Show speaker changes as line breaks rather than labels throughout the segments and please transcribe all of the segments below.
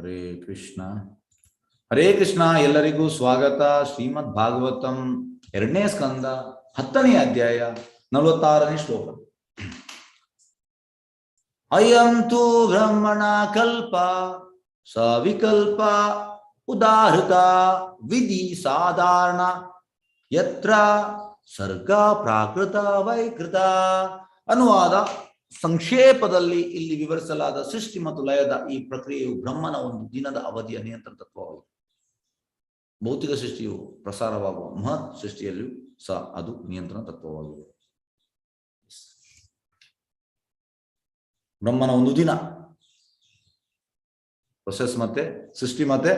ಹರೇ ಕೃಷ್ಣ ಹರೇ ಕೃಷ್ಣ. ಎಲ್ಲರಿಗೂ ಸ್ವಾಗತ. ಶ್ರೀಮದ್ ಭಾಗವತಂ 2ನೇ ಸ್ಕಂದ 10ನೇ ಅಧ್ಯಾಯ 46ನೇ ಶ್ಲೋಕ. ಅಯಂ ತು ಬ್ರಹ್ಮಣ ಕಲ್ಪ ಸವಿಕಲ್ಪ ಉದಾಹೃತ ವಿಧಿ ಸಾಧಾರಣ ಯತ್ರ ಸರ್ಗ ಪ್ರಾಕೃತ ವೈಕೃತ. ಅನುವಾದ: ಸಂಕ್ಷೇಪದಲ್ಲಿ ಇಲ್ಲಿ ವಿವರಿಸಲಾದ ಸೃಷ್ಟಿ ಮತ್ತು ಲಯದ ಈ ಪ್ರಕ್ರಿಯೆಯು ಬ್ರಹ್ಮನ ಒಂದು ದಿನದ ಅವಧಿಯ ನಿಯಂತ್ರಣ ತತ್ವವಾಗಿದೆ. ಭೌತಿಕ ಸೃಷ್ಟಿಯು ಪ್ರಸಾರವಾಗುವ ಮಹತ್ ಸೃಷ್ಟಿಯಲ್ಲಿಯೂ ಸಹ ಅದು ನಿಯಂತ್ರಣ ತತ್ವವಾಗಿದೆ. ಬ್ರಹ್ಮನ ಒಂದು ದಿನ ಪ್ರೊಸೆಸ್ ಮತ್ತೆ ಸೃಷ್ಟಿ ಮತ್ತೆ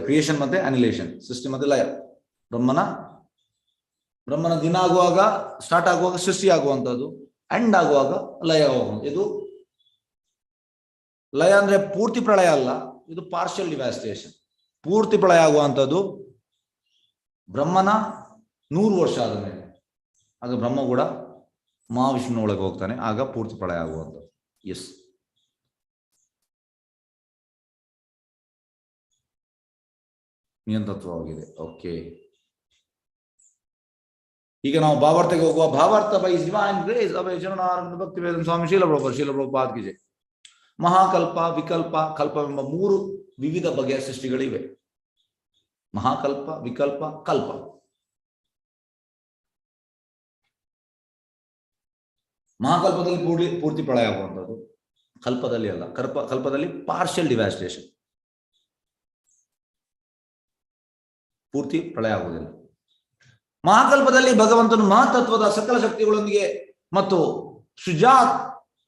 ಕ್ರಿಯೇಷನ್ ಮತ್ತೆ ಅನಿಲೇಷನ್, ಸೃಷ್ಟಿ ಮತ್ತೆ ಲಯ. ಬ್ರಹ್ಮನ ದಿನ ಆಗುವಾಗ, ಸ್ಟಾರ್ಟ್ ಆಗುವಾಗ ಸೃಷ್ಟಿ ಆಗುವಂಥದ್ದು, ಎಂಡ್ ಆಗುವಾಗ ಲಯ ಆಗುವಂಥದ್ದು. ಇದು ಲಯ ಅಂದ್ರೆ ಪೂರ್ತಿ ಪ್ರಳಯ ಅಲ್ಲ, ಇದು ಪಾರ್ಷಿಯಲ್ ಡಿವಾಸ್ಟೇಷನ್. ಪೂರ್ತಿ ಪ್ರಳಯ ಆಗುವಂಥದ್ದು ಬ್ರಹ್ಮನ 100 ವರ್ಷ ಆದ ಮೇಲೆ. ಆಗ ಬ್ರಹ್ಮ ಕೂಡ ಮಹಾವಿಷ್ಣು ಒಳಗೆ ಹೋಗ್ತಾನೆ, ಆಗ ಪೂರ್ತಿ ಪ್ರಳಯ ಆಗುವಂಥದ್ದು. ಎಸ್, ನಿಯಂತ್ರತ್ವವಾಗಿದೆ. ಓಕೆ, ಈಗ ನಾವು ಭಾವಾರ್ಥಕ್ಕೆ ಹೋಗುವ. ಭಾವಾರ್ಥ ಬೈ ಡಿವೈನ್ ಗ್ರೇಸ್ ಅಭಯ ಶರಣಾನಂದ ಭಕ್ತಿ ವೇದಾಂತ ಸ್ವಾಮಿ ಶೀಲ ಪ್ರಭುಪಾದ ಕಿ ಜೈ. ಮಹಾಕಲ್ಪ, ವಿಕಲ್ಪ, ಕಲ್ಪವೆಂಬ 3 ವಿವಿಧ ಬಗೆಯ ಸೃಷ್ಟಿಗಳಿವೆ. ಮಹಾಕಲ್ಪ, ವಿಕಲ್ಪ, ಕಲ್ಪ. ಮಹಾಕಲ್ಪದಲ್ಲಿ ಪೂರ್ತಿ ಪ್ರಳಯ ಆಗುವಂಥದ್ದು, ಕಲ್ಪದಲ್ಲಿ ಅಲ್ಲ. ಕಲ್ಪದಲ್ಲಿ ಪಾರ್ಷಿಯಲ್ ಡಿವಾಸ್ಟೇಷನ್, ಪೂರ್ತಿ ಪ್ರಳಯ ಆಗುವುದಿಲ್ಲ. ಮಹಾಕಲ್ಪದಲ್ಲಿ ಭಗವಂತನು ಮಹತ್ತತ್ವದ ಸಕಲ ಶಕ್ತಿಗಳೊಂದಿಗೆ ಮತ್ತು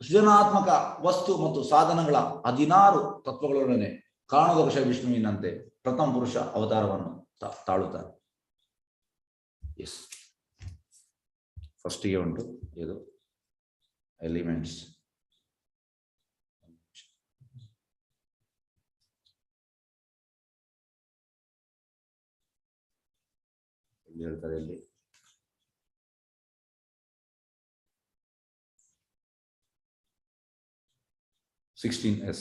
ಸೃಜನಾತ್ಮಕ ವಸ್ತು ಮತ್ತು ಸಾಧನಗಳ 16 ತತ್ವಗಳೊಡನೆ ಕಾರಣದೋಷ ವಿಷ್ಣುವಿನಂತೆ ಪ್ರಥಮ ಪುರುಷ ಅವತಾರವನ್ನು ತಾಳುತ್ತಾರೆ. ಎಸ್, ಫಸ್ಟಿಗೆ ಉಂಟು ಇದು ಎಲಿಮೆಂಟ್ಸ್. ಹೇಳ್ತಾರೆ ಇಲ್ಲಿ S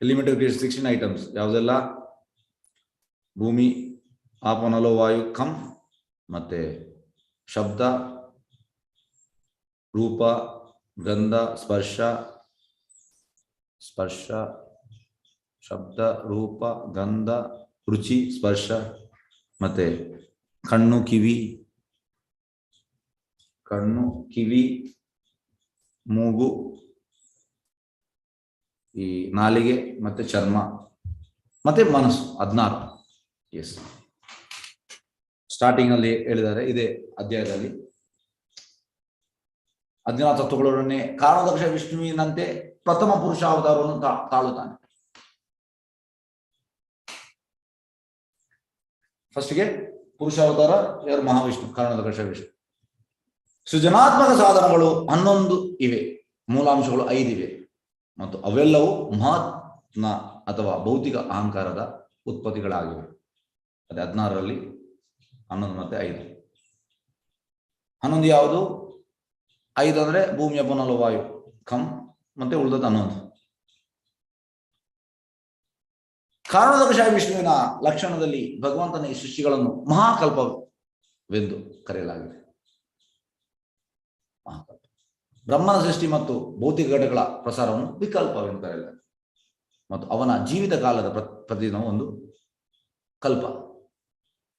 ಎಲಿಮೆಂಟರಿ ಕ್ರಿಯೇಷನ್ 16 ಐಟಮ್ಸ್. ಯಾವುದೆಲ್ಲ? ಭೂಮಿ, ಆಪನಲೋ ವಾಯು, ಖಂ, ಮತ್ತೆ ಶಬ್ದ, ರೂಪ, ಗಂಧ, ಸ್ಪರ್ಶ, ಶಬ್ದ, ರೂಪ, ಗಂಧ, ರುಚಿ, ಸ್ಪರ್ಶ, ಮತ್ತೆ ಕಣ್ಣು, ಕಿವಿ, ಮೂಗು, ಈ ನಾಲಿಗೆ, ಮತ್ತೆ ಚರ್ಮ, ಮತ್ತೆ ಮನಸ್ಸು. 16. ಎಸ್, ಸ್ಟಾರ್ಟಿಂಗ್ ಅಲ್ಲಿ ಹೇಳಿದ್ದಾರೆ ಇದೇ ಅಧ್ಯಾಯದಲ್ಲಿ. 16 ತತ್ವಗಳೊಡನೆ ಕಾರಣದರ್ಶ ವಿಷ್ಣುವಿನಂತೆ ಪ್ರಥಮ ಪುರುಷ ಅವತಾರವನ್ನು ತಾಳುತ್ತಾನೆ. ಫಸ್ಟ್ಗೆ ಪುರುಷ ಅವತಾರ ಯಾರು? ಮಹಾವಿಷ್ಣು, ಕಾರಣದರ್ಶ ವಿಷ್ಣು. ಸೃಜನಾತ್ಮಕ ಸಾಧನಗಳು 11 ಇವೆ, ಮೂಲಾಂಶಗಳು 5 ಇವೆ, ಮತ್ತು ಅವೆಲ್ಲವೂ ಮಹಾತ್ಮ ಅಥವಾ ಭೌತಿಕ ಅಹಂಕಾರದ ಉತ್ಪತ್ತಿಗಳಾಗಿವೆ. ಅದೇ 16ರಲ್ಲಿ 11 ಮತ್ತೆ 5. 11 ಯಾವುದು? 5 ಅಂದ್ರೆ ಭೂಮಿ, ಅಪನಲ ವಾಯು, ಖಂ, ಮತ್ತೆ ಉಳಿದದ್ದು 11. ಕಾರಣದರ್ಶ ವಿಷ್ಣುವಿನ ಲಕ್ಷಣದಲ್ಲಿ ಭಗವಂತನ ಈ ಸೃಷ್ಟಿಗಳನ್ನು ಮಹಾಕಲ್ಪವೆಂದು ಕರೆಯಲಾಗಿದೆ. ಮಹಾಕಲ್ಪ. ಬ್ರಹ್ಮನ ಸೃಷ್ಟಿ ಮತ್ತು ಭೌತಿಕ ಘಟಕಗಳ ಪ್ರಸಾರವನ್ನು ವಿಕಲ್ಪವೆಂದು ಕರೆಯಲಾಗಿದೆ. ಮತ್ತು ಅವನ ಜೀವಿತ ಕಾಲದ ಪ್ರತಿದಿನವೂ ಒಂದು ಕಲ್ಪ.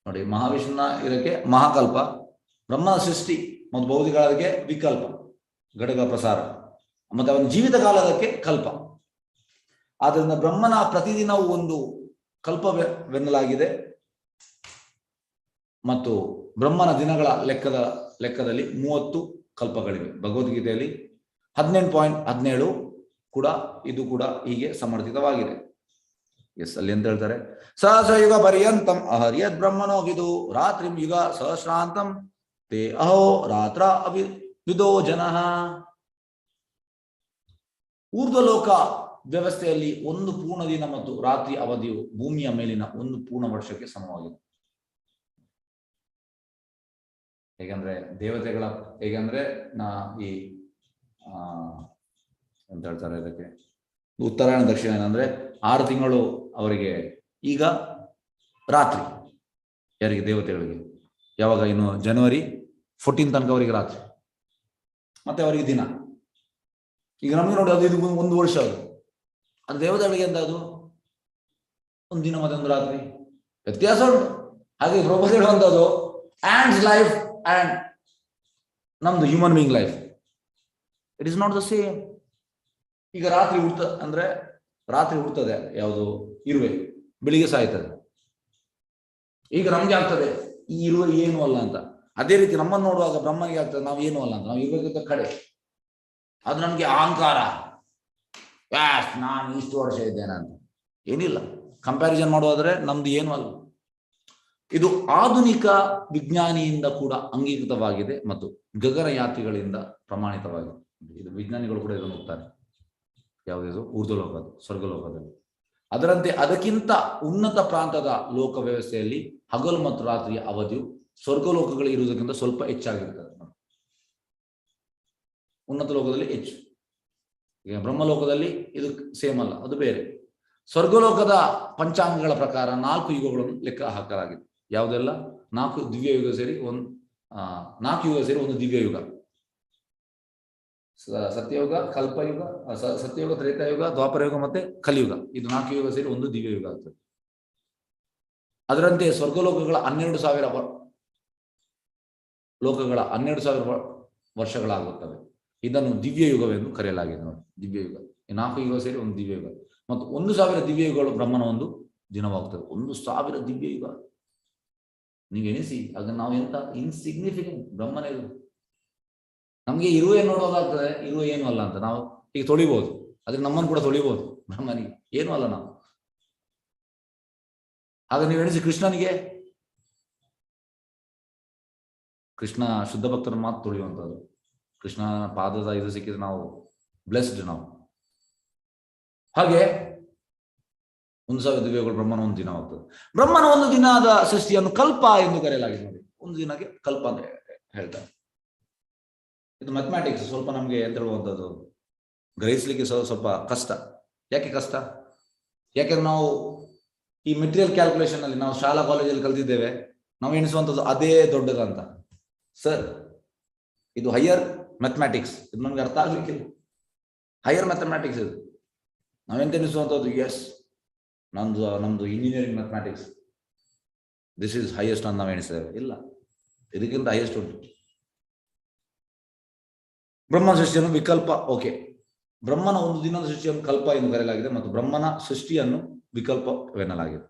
ನೋಡಿ, ಮಹಾವಿಷ್ಣುನ ಇದಕ್ಕೆ ಮಹಾಕಲ್ಪ, ಬ್ರಹ್ಮನ ಸೃಷ್ಟಿ ಮತ್ತು ಭೌತಿಕ ಕಾಲದಕ್ಕೆ ವಿಕಲ್ಪ, ಘಟಕ ಪ್ರಸಾರ, ಮತ್ತು ಅವನ ಜೀವಿತ ಕಾಲದಕ್ಕೆ ಕಲ್ಪ. ಆದ್ದರಿಂದ ಬ್ರಹ್ಮನ ಪ್ರತಿದಿನವೂ ಒಂದು ಕಲ್ಪವೆನ್ನಲಾಗಿದೆ. ಮತ್ತು ಬ್ರಹ್ಮನ ದಿನಗಳ ಲೆಕ್ಕದಲ್ಲಿ 30 ಕಲ್ಪಗಳಿವೆ. ಭಗವದ್ಗೀತೆಯಲ್ಲಿ 18.17 ಕೂಡ ಇದು ಕೂಡ ಹೀಗೆ ಸಮರ್ಥಿತವಾಗಿದೆ. ಎಸ್, ಅಲ್ಲಿ ಅಂತ ಹೇಳ್ತಾರೆ, ಸಹಸ್ರಯುಗ ಪರ್ಯಂತಂ ಅಹರ್ಯದ್ ಬ್ರಹ್ಮಣೋ ವಿದು ರಾತ್ರಿಂ ಯುಗ ಸಹಸ್ರಾಂತಂ ತೇ ಅಹೋ ರಾತ್ರ ವಿದೋ ಜನಃ. ಊರ್ಧ್ವಲೋಕ ವ್ಯವಸ್ಥೆಯಲ್ಲಿ ಒಂದು ಪೂರ್ಣ ದಿನ ಮತ್ತು ರಾತ್ರಿ ಅವಧಿಯು ಭೂಮಿಯ ಮೇಲಿನ ಒಂದು ಪೂರ್ಣ ವರ್ಷಕ್ಕೆ ಸಮವಾಗಿದೆ. ಹೇಗಂದ್ರೆ ದೇವತೆಗಳ ಹೇಗಂದ್ರೆ ಎಂತ ಹೇಳ್ತಾರೆ ಇದಕ್ಕೆ, ಉತ್ತರಾಯಣ ದಕ್ಷಿಣಾಯನ ಅಂದ್ರೆ 6 ತಿಂಗಳು ಅವರಿಗೆ ಈಗ ರಾತ್ರಿ, ಯಾರಿಗೆ ದೇವತೆಗಳಿಗೆ. ಯಾವಾಗ ಇನ್ನು ಜನವರಿ 14 ತನಕ ಅವರಿಗೆ ರಾತ್ರಿ, ಮತ್ತೆ ಅವರಿಗೆ ದಿನ. ಈಗ ನಮಗೆ ನೋಡಿ ಅದು ಇದು 1 ವರ್ಷ, ಅದು ದೇವತೆಗಳಿಗೆ ಅಂತ ಅದು 1 ದಿನ ಮತ್ತೆ 1 ರಾತ್ರಿ ವ್ಯತ್ಯಾಸ ಉಂಟು. ಹಾಗೆ ಪ್ರಭು ಹೇಳುವಂಥದ್ದು ಆಂಡ್ಸ್ ಲೈಫ್ ಅಂಡ್ ನಮ್ದು human being life, it is not the same. ಈಗ ರಾತ್ರಿ ಅಂದ್ರೆ ರಾತ್ರಿ ಹುಡ್ತದೆ ಯಾವುದು ಇರುವೆ, ಬೆಳಿಗ್ಗೆ ಸಾಯ್ತದೆ. ಈಗ ನಮ್ಗೆ ಆಗ್ತದೆ ಈ ಇರುವೆ ಏನು ಅಲ್ಲ ಅಂತ. ಅದೇ ರೀತಿ ನಮ್ಮನ್ನು ನೋಡುವಾಗ ಬ್ರಹ್ಮನಿಗೆ ಆಗ್ತದೆ ನಾವು ಏನು ಅಲ್ಲ ಅಂತ. ನಾವು ಇರುವೆಗಿಂತ ಕಡೆ, ಅದು ನಮ್ಗೆ ಅಹಂಕಾರ, ನಾನು ಇಷ್ಟು ವರ್ಷ ಇದ್ದೇನೆ ಅಂತ. ಏನಿಲ್ಲ, ಕಂಪ್ಯಾರಿಸನ್ ಮಾಡುವಾದ್ರೆ ನಮ್ದು ಏನು ಅಲ್ಲ. ಇದು ಆಧುನಿಕ ವಿಜ್ಞಾನಿಯಿಂದ ಕೂಡ ಅಂಗೀಕೃತವಾಗಿದೆ ಮತ್ತು ಗಗನಯಾತ್ರಿಗಳಿಂದ ಪ್ರಮಾಣಿತವಾಗಿದೆ. ಇದು ವಿಜ್ಞಾನಿಗಳು ಕೂಡ ಇದನ್ನು ಹೋಗ್ತಾರೆ, ಯಾವುದಿದು ಊರ್ಧ್ವಲೋಕದ ಸ್ವರ್ಗಲೋಕದಲ್ಲಿ. ಅದರಂತೆ ಅದಕ್ಕಿಂತ ಉನ್ನತ ಪ್ರಾಂತದ ಲೋಕ ವ್ಯವಸ್ಥೆಯಲ್ಲಿ ಹಗಲು ಮತ್ತು ರಾತ್ರಿಯ ಅವಧಿಯು ಸ್ವರ್ಗಲೋಕಗಳು ಇರುವುದಕ್ಕಿಂತ ಸ್ವಲ್ಪ ಹೆಚ್ಚಾಗಿರ್ತದೆ. ಉನ್ನತ ಲೋಕದಲ್ಲಿ ಹೆಚ್ಚು. ಈಗ ಬ್ರಹ್ಮಲೋಕದಲ್ಲಿ ಇದು ಸೇಮ್ ಅಲ್ಲ, ಅದು ಬೇರೆ. ಸ್ವರ್ಗಲೋಕದ ಪಂಚಾಂಗಗಳ ಪ್ರಕಾರ 4 ಯುಗಗಳನ್ನು ಲೆಕ್ಕ ಹಾಕಲಾಗಿದೆ. ಯಾವುದೆಲ್ಲ? 4 ದಿವ್ಯ ಯುಗ ಸೇರಿ 4 ಯುಗ ಸೇರಿ 1 ದಿವ್ಯ ಯುಗ. ಸತ್ಯಯುಗ, ಕಲ್ಪಯುಗ, ಸತ್ಯಯುಗ, ತ್ರೇತಾಯುಗ, ದ್ವಾಪರಯುಗ ಮತ್ತೆ ಕಲಿಯುಗ. ಇದು 4 ಯುಗ ಸೇರಿ 1 ದಿವ್ಯ ಯುಗ ಆಗ್ತದೆ. ಅದರಂತೆ ಸ್ವರ್ಗಲೋಕಗಳ 12,000 ಲೋಕಗಳ 12,000 ವರ್ಷಗಳಾಗುತ್ತವೆ. ಇದನ್ನು ದಿವ್ಯ ಯುಗವೆಂದು ಕರೆಯಲಾಗಿದೆ. ನೋಡಿ, ದಿವ್ಯ ಯುಗ 4 ಯುಗ ಸೇರಿ 1 ದಿವ್ಯ ಯುಗ. ಮತ್ತು 1,000 ದಿವ್ಯ ಯುಗಗಳು ಬ್ರಹ್ಮನ 1 ದಿನವಾಗುತ್ತದೆ. 1,000 ದಿವ್ಯ ಯುಗ ನೀವು ಎಣಿಸಿ. ಅದನ್ನು ನಾವು ಎಂತ ಇನ್ಸಿಗ್ನಿಫಿಕೆಂಟ್ ಬ್ರಹ್ಮನೇ. ನಮ್ಗೆ ಇರುವೆ ನೋಡೋದಾಗ್ತದೆ, ಇರುವೆ ಏನು ಅಲ್ಲ ಅಂತ ನಾವು ಈಗ ತೊಳಿಬಹುದು, ಆದ್ರೆ ನಮ್ಮನ್ನು ಕೂಡ ತೊಳಿಬಹುದು. ಬ್ರಹ್ಮನಿಗೆ ಏನು ಅಲ್ಲ ನಾವು. ಆಗ ನೀವು ಎಣಿಸಿ ಕೃಷ್ಣನಿಗೆ, ಕೃಷ್ಣ ಶುದ್ಧ ಭಕ್ತರ ಮಾತು ತೊಳೆಯುವಂಥದ್ದು. ಕೃಷ್ಣ ಪಾದದ ಇದು ಸಿಕ್ಕಿದ್ರೆ ನಾವು ಬ್ಲೆಸ್ಡ್ ನಾವು. ಹಾಗೆ 1,000 ದಿವ್ಯಗಳು ಬ್ರಹ್ಮನ 1 ದಿನ ಆಗ್ತದೆ. ಬ್ರಹ್ಮನ 1 ದಿನದ ಸೃಷ್ಟಿಯನ್ನು ಕಲ್ಪ ಎಂದು ಕರೆಯಲಾಗಿದೆ. ನೋಡಿ, 1 ದಿನಕ್ಕೆ ಕಲ್ಪ ಅಂತ ಹೇಳ್ತಾರೆ. ಇದು ಮ್ಯಾಥಮ್ಯಾಟಿಕ್ಸ್ ಸ್ವಲ್ಪ ನಮಗೆ ಎಂತ ಹೇಳುವಂಥದ್ದು ಗ್ರಹಿಸ್ಲಿಕ್ಕೆ ಸ್ವಲ್ಪ ಕಷ್ಟ. ಯಾಕೆ ಕಷ್ಟ? ಯಾಕೆಂದ್ರೆ ನಾವು ಈ ಮೆಟೀರಿಯಲ್ ಕ್ಯಾಲ್ಕುಲೇಷನ್ ಅಲ್ಲಿ ನಾವು ಶಾಲಾ ಕಾಲೇಜಲ್ಲಿ ಕಲ್ತಿದ್ದೇವೆ. ನಾವು ಎಣಿಸುವಂಥದ್ದು ಅದೇ ದೊಡ್ಡದಂತ. ಸರ್, ಇದು ಹೈಯರ್ ಮ್ಯಾಥಮ್ಯಾಟಿಕ್ಸ್. ಇದು ನಮ್ಗೆ ಅರ್ಥ ಆಗ್ಲಿಕ್ಕಿಲ್ಲ. ಹೈಯರ್ ಮ್ಯಾಥಮ್ಯಾಟಿಕ್ಸ್ ಇದು. ನಾವೆಂತ ಎಣಿಸುವಂಥದ್ದು, ಎಸ್ ನಮ್ದು engineering mathematics, this is highest ಅಂತ ನಾವು ಎಣಿಸ್ತೇವೆ. ಇಲ್ಲ, ಇದಕ್ಕಿಂತ ಹೈಯೆಸ್ಟ್ ಉಂಟು. ಬ್ರಹ್ಮ ಸೃಷ್ಟಿಯನ್ನು ವಿಕಲ್ಪ. ಓಕೆ, ಬ್ರಹ್ಮನ 1 ದಿನದ ಸೃಷ್ಟಿಯನ್ನು ಕಲ್ಪ ಎಂದು ಕರೆಯಲಾಗಿದೆ ಮತ್ತು ಬ್ರಹ್ಮನ ಸೃಷ್ಟಿಯನ್ನು ವಿಕಲ್ಪವೆನ್ನಲಾಗಿದೆ.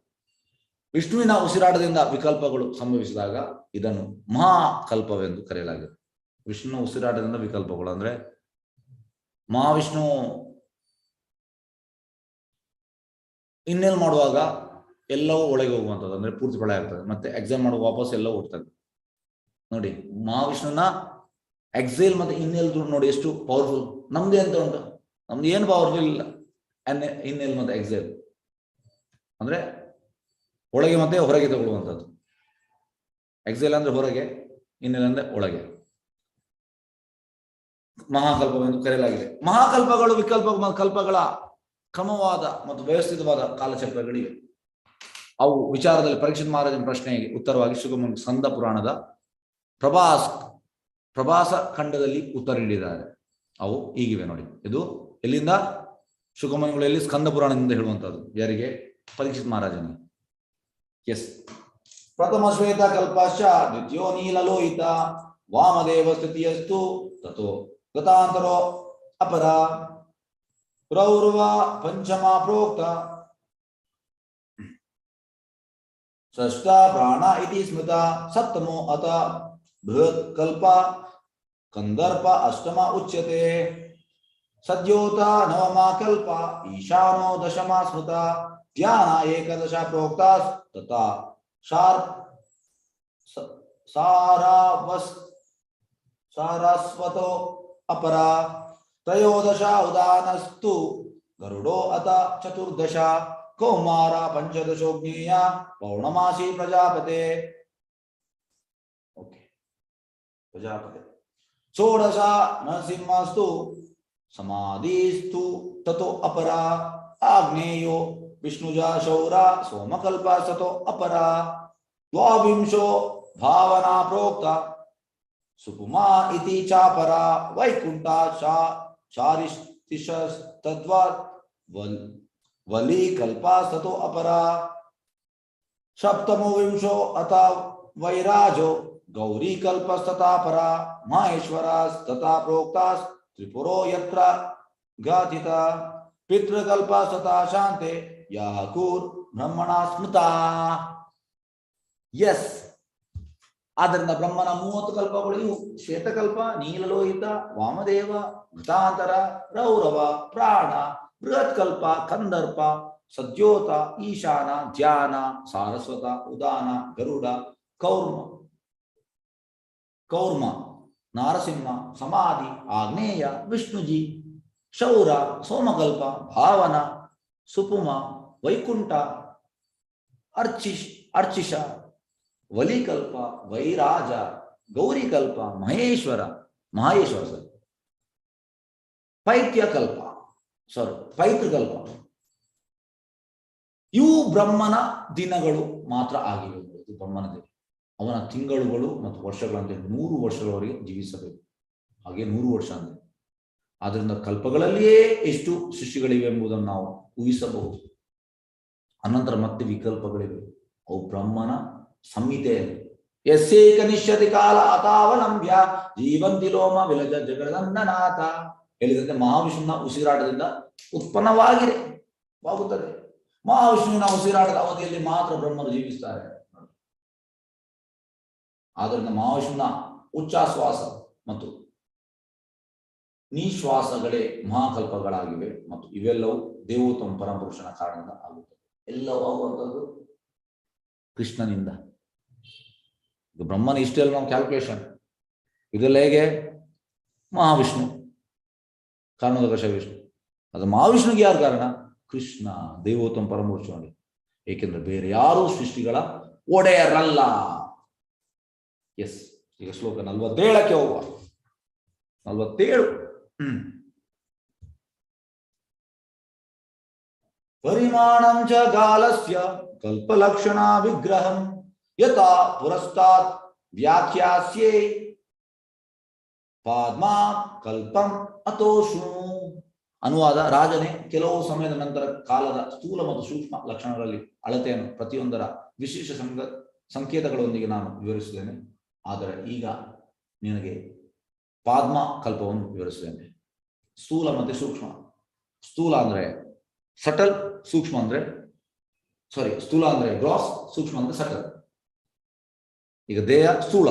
ವಿಷ್ಣುವಿನ ಉಸಿರಾಟದಿಂದ ವಿಕಲ್ಪಗಳು ಸಂಭವಿಸಿದಾಗ ಇದನ್ನು ಮಹಾಕಲ್ಪವೆಂದು ಕರೆಯಲಾಗಿದೆ. ವಿಷ್ಣು ಉಸಿರಾಟದಿಂದ ವಿಕಲ್ಪಗಳು ಅಂದ್ರೆ ಮಹಾವಿಷ್ಣು ಇನ್ನೇಲ್ ಮಾಡುವಾಗ ಎಲ್ಲವೂ ಒಳಗೆ ಹೋಗುವಂಥದ್ದು, ಅಂದ್ರೆ ಪೂರ್ತಿ ಪ್ರಳಯ ಆಗ್ತದೆ. ಮತ್ತೆ ಎಕ್ಸಾಮ್ ಮಾಡುವ ವಾಪಸ್ ಎಲ್ಲವೂ ಹೋಗ್ತದೆ. ನೋಡಿ, ಮಹಾವಿಷ್ಣುನ ಎಕ್ಸೇಲ್ ಮತ್ತೆ ಇನ್ನೇಲ್ ನೋಡಿ ಎಷ್ಟು ಪವರ್ಫುಲ್. ನಮ್ದು ಎಂತ ಉಂಟು? ನಮ್ದು ಏನು ಪವರ್ಫುಲ್ ಇಲ್ಲ. ಇನ್ನೇಲ್ ಮತ್ತೆ ಎಕ್ಸೇಲ್ ಅಂದ್ರೆ ಒಳಗೆ ಮತ್ತೆ ಹೊರಗೆ ತಗೊಳ್ಳುವಂಥದ್ದು. ಎಕ್ಸೇಲ್ ಅಂದ್ರೆ ಹೊರಗೆ, ಇನ್ನೇಲ್ ಅಂದ್ರೆ ಒಳಗೆ. ಮಹಾಕಲ್ಪವೆಂದು ಕರೆಯಲಾಗಿದೆ. ಮಹಾಕಲ್ಪಗಳು ವಿಕಲ್ಪ ಕಲ್ಪಗಳ ಕ್ರಮವಾದ ಮತ್ತು ವ್ಯವಸ್ಥಿತವಾದ ಕಾಲಚಕ್ರಗಳಿವೆ. ಅವು ವಿಚಾರದಲ್ಲಿ ಪರೀಕ್ಷಿತ್ ಮಹಾರಾಜನ ಪ್ರಶ್ನೆಗೆ ಉತ್ತರವಾಗಿ ಶುಕಮುನಿ ಸ್ಕಂದ ಪುರಾಣದ ಪ್ರಭಾಸ ಖಂಡದಲ್ಲಿ ಉತ್ತರ ನೀಡಿದ್ದಾರೆ. ಅವು ಹೀಗಿವೆ ನೋಡಿ. ಇದು ಎಲ್ಲಿಂದ? ಶುಕಮುನಿಗಳಲ್ಲಿ ಸ್ಕಂದ ಪುರಾಣದಿಂದ ಹೇಳುವಂತಹದ್ದು. ಯಾರಿಗೆ? ಪರೀಕ್ಷಿತ್ ಮಹಾರಾಜನಿಗೆ. ಎಸ್. ಪ್ರಥಮ ಶ್ವೇತ ಕಲ್ಪಾಶ್ಚ ದ್ವಿತೀಯೋ ನೀಲಲೋಹಿತ ವಾಮದೇವ ಸ್ಥಿತಿಯಸ್ತು ತಥೋ ಗತಾಂತರೋ ಅಪರ ರೌರ್ವ ಪಂಚಮ ಪ್ರೋಕ್ತ ಷಷ್ಠ ಪ್ರಾಣ ಇತಿ ಸ್ಮೃತ ಸಪ್ತಮೋ ಅತ ಬೃಹತ್ ಕಲ್ಪ ಕಂದರ್ಪ ಅಷ್ಟಮ ಉಚ್ಯತೆ ಸದ್ಯೋತ ನವಮ ಕಲ್ಪ ಈಶಾನೋ ದಶಮ ಸ್ಮೃತ ಧ್ಯಾನ ಏಕದಶ ಪ್ರೋಕ್ತ ತಥಾ ಸಾರಸ್ವತೋ ಅಪರ ತ್ರಯೋದಶ ಉದಾನಸ್ತು ಗರುಡೋ ಅತ ಚತುರ್ದಶ ಕೌಮಾರ ಪಂಚದಶೋಜ್ಞೇಯ ಪೌರ್ಣಮಾಸಿ ಪ್ರಜಾಪತೆ. ಓಕೆ, ಪ್ರಜಾಪತೆ. ಷೋಡಶ ನರಸಿಂಹಸ್ತು समाधिस्तु ततो अपरा आग्नेयो विष्णुजा शौरा सोमकल्पा ततो अपरा द्वाविंशो भावना प्रोक्ता सुकुमा इति चापरा वैकुंठा चारिस्तिश तद्वात् वली कल्पा ततो अपरा सप्तमो विंशो अथा वैराजो गौरी कल्पस्तथा परा माहेश्वरास्तथा प्रोक्तास् त्रिपुरो यत्र गाथिता पितृकल्पस्तथा शान्ते यः कूर् ब्रह्मणा स्मृता। यस ಆದ್ದರಿಂದ ಬ್ರಹ್ಮನ 30 ಕಲ್ಪಗಳು ಇವು: ಶ್ವೇತಕಲ್ಪ, ನೀಲಲೋಹಿತ, ವಾಮದೇವ, ಘೃತಾಂತರ, ರೌರವ, ಪ್ರಾಣ, ಬೃಹತ್ ಕಲ್ಪ, ಕಂದರ್ಪ, ಸದ್ಯೋತ, ಈಶಾನ, ಧ್ಯಾನ, ಸಾರಸ್ವತ, ಉದಾನ, ಗರುಡ, ಕೌರ್ಮ ಕೌರ್ಮ ನಾರಸಿಂಹ, ಸಮಾಧಿ, ಆಗ್ನೇಯ, ವಿಷ್ಣುಜಿ, ಶೌರ, ಸೋಮಕಲ್ಪ, ಭಾವನ, ಸುಪುಮ, ವೈಕುಂಠ, ಅರ್ಚಿಷ, ವಲಿಕಲ್ಪ, ವೈರಾಜ, ಗೌರಿಕಲ್ಪ, ಮಹೇಶ್ವರ ಸರ್, ಪೈತ್ಯಕಲ್ಪ, ಪೈತೃಕಲ್ಪ, ಇವು ಬ್ರಹ್ಮನ ದಿನಗಳು ಮಾತ್ರ ಆಗಿವೆ. ಬ್ರಹ್ಮನ ದಿನ, ಅವನ ತಿಂಗಳುಗಳು ಮತ್ತು ವರ್ಷಗಳಂತೆ 100 ವರ್ಷಗಳವರೆಗೆ ಜೀವಿಸಬೇಕು. ಹಾಗೆ 100 ವರ್ಷ ಅಂದ್ರೆ ಆದ್ರಿಂದ ಕಲ್ಪಗಳಲ್ಲಿಯೇ ಎಷ್ಟು ಸೃಷ್ಟಿಗಳಿವೆ ಎಂಬುದನ್ನು ನಾವು ಊಹಿಸಬಹುದು. ಅನಂತರ ಮತ್ತೆ ವಿಕಲ್ಪಗಳಿವೆ, ಅವು ಬ್ರಹ್ಮನ ಸಂಹಿತೆಯಲ್ಲಿ. ಯಸ್ಯೈಕ ನಿಶ್ಯತಿ ಕಾಲ ಅತಾವಲಂಬ್ಯ ಜೀವಂತಿ ಲೋಮ ವಿಲಜ ಜಗದಂದನಾಥ ಹೇಳಿದಂತೆ ಮಹಾವಿಷ್ಣುವಿನ ಉಸಿರಾಟದಿಂದ ಉತ್ಪನ್ನವಾಗುತ್ತದೆ. ಮಹಾವಿಷ್ಣುವಿನ ಉಸಿರಾಟದ ಅವಧಿಯಲ್ಲಿ ಮಾತ್ರ ಬ್ರಹ್ಮರು ಜೀವಿಸ್ತಾರೆ. ಆದ್ದರಿಂದ ಮಹಾವಿಷ್ಣುವಿನ ಉಚ್ಛ್ವಾಸ ಮತ್ತು ನಿಶ್ವಾಸಗಳೇ ಮಹಾಕಲ್ಪಗಳಾಗಿವೆ ಮತ್ತು ಇವೆಲ್ಲವೂ ದೇವೋತ್ತಮ ಪರಮಪುರುಷನ ಕಾರಣದಿಂದ ಆಗುತ್ತದೆ. ಎಲ್ಲವೂ ಆಗುವಂಥದ್ದು ಕೃಷ್ಣನಿಂದ. ಇದು ಬ್ರಹ್ಮನ ಇಷ್ಟೆಲ್ಲ ನಾವು ಕ್ಯಾಲ್ಕುಲೇಷನ್. ಇದೆಲ್ಲ ಹೇಗೆ? ಮಹಾವಿಷ್ಣು ಕಾರಣೋದಕ ವಿಷ್ಣು. ಅದು ಮಹಾವಿಷ್ಣುಗೆ ಯಾರು ಕಾರಣ? ಕೃಷ್ಣ, ದೇವೋತ್ತಮ ಪರಮಪುರುಷ. ಏಕೆಂದ್ರೆ ಬೇರೆ ಯಾರೂ ಸೃಷ್ಟಿಗಳ ಒಡೆಯರಲ್ಲ. ಎಸ್, ಈಗ ಶ್ಲೋಕ 47ಕ್ಕೆ ಹೋಗುವ. 47 ಪರಿಮಾಣಂ ಚ ಗಾಲಸ್ಯ ಕಲ್ಪಲಕ್ಷಣ ವಿಗ್ರಹಂ ಯಥಾ ಪುರಸ್ತಾತ್ ವ್ಯಾಖ್ಯಾಸ್ಯೇ ಪಾದ್ಮಾ ಕಲ್ಪಂ ಅಥೋಷು. ಅನುವಾದ: ರಾಜನೇ, ಕೆಲವು ಸಮಯದ ನಂತರ ಕಾಲದ ಸ್ಥೂಲ ಮತ್ತು ಸೂಕ್ಷ್ಮ ಲಕ್ಷಣಗಳಲ್ಲಿ ಅಳತೆಯನ್ನು ಪ್ರತಿಯೊಂದರ ವಿಶೇಷ ಸಂಕೇತಗಳೊಂದಿಗೆ ನಾನು ವಿವರಿಸಿದ್ದೇನೆ. ಆದರೆ ಈಗ ನಿನಗೆ ಪಾದ್ಮ ಕಲ್ಪವನ್ನು ವಿವರಿಸಿದ್ದೇನೆ. ಸ್ಥೂಲ ಮತ್ತು ಸೂಕ್ಷ್ಮ. ಸ್ಥೂಲ ಅಂದ್ರೆ ಸಟಲ್, ಸೂಕ್ಷ್ಮ ಅಂದ್ರೆ ಸ್ಥೂಲ ಅಂದ್ರೆ ಗ್ರಾಸ್, ಸೂಕ್ಷ್ಮ ಅಂದ್ರೆ ಸಟಲ್. ಈಗ ದೇಹ ಸ್ಥೂಲ,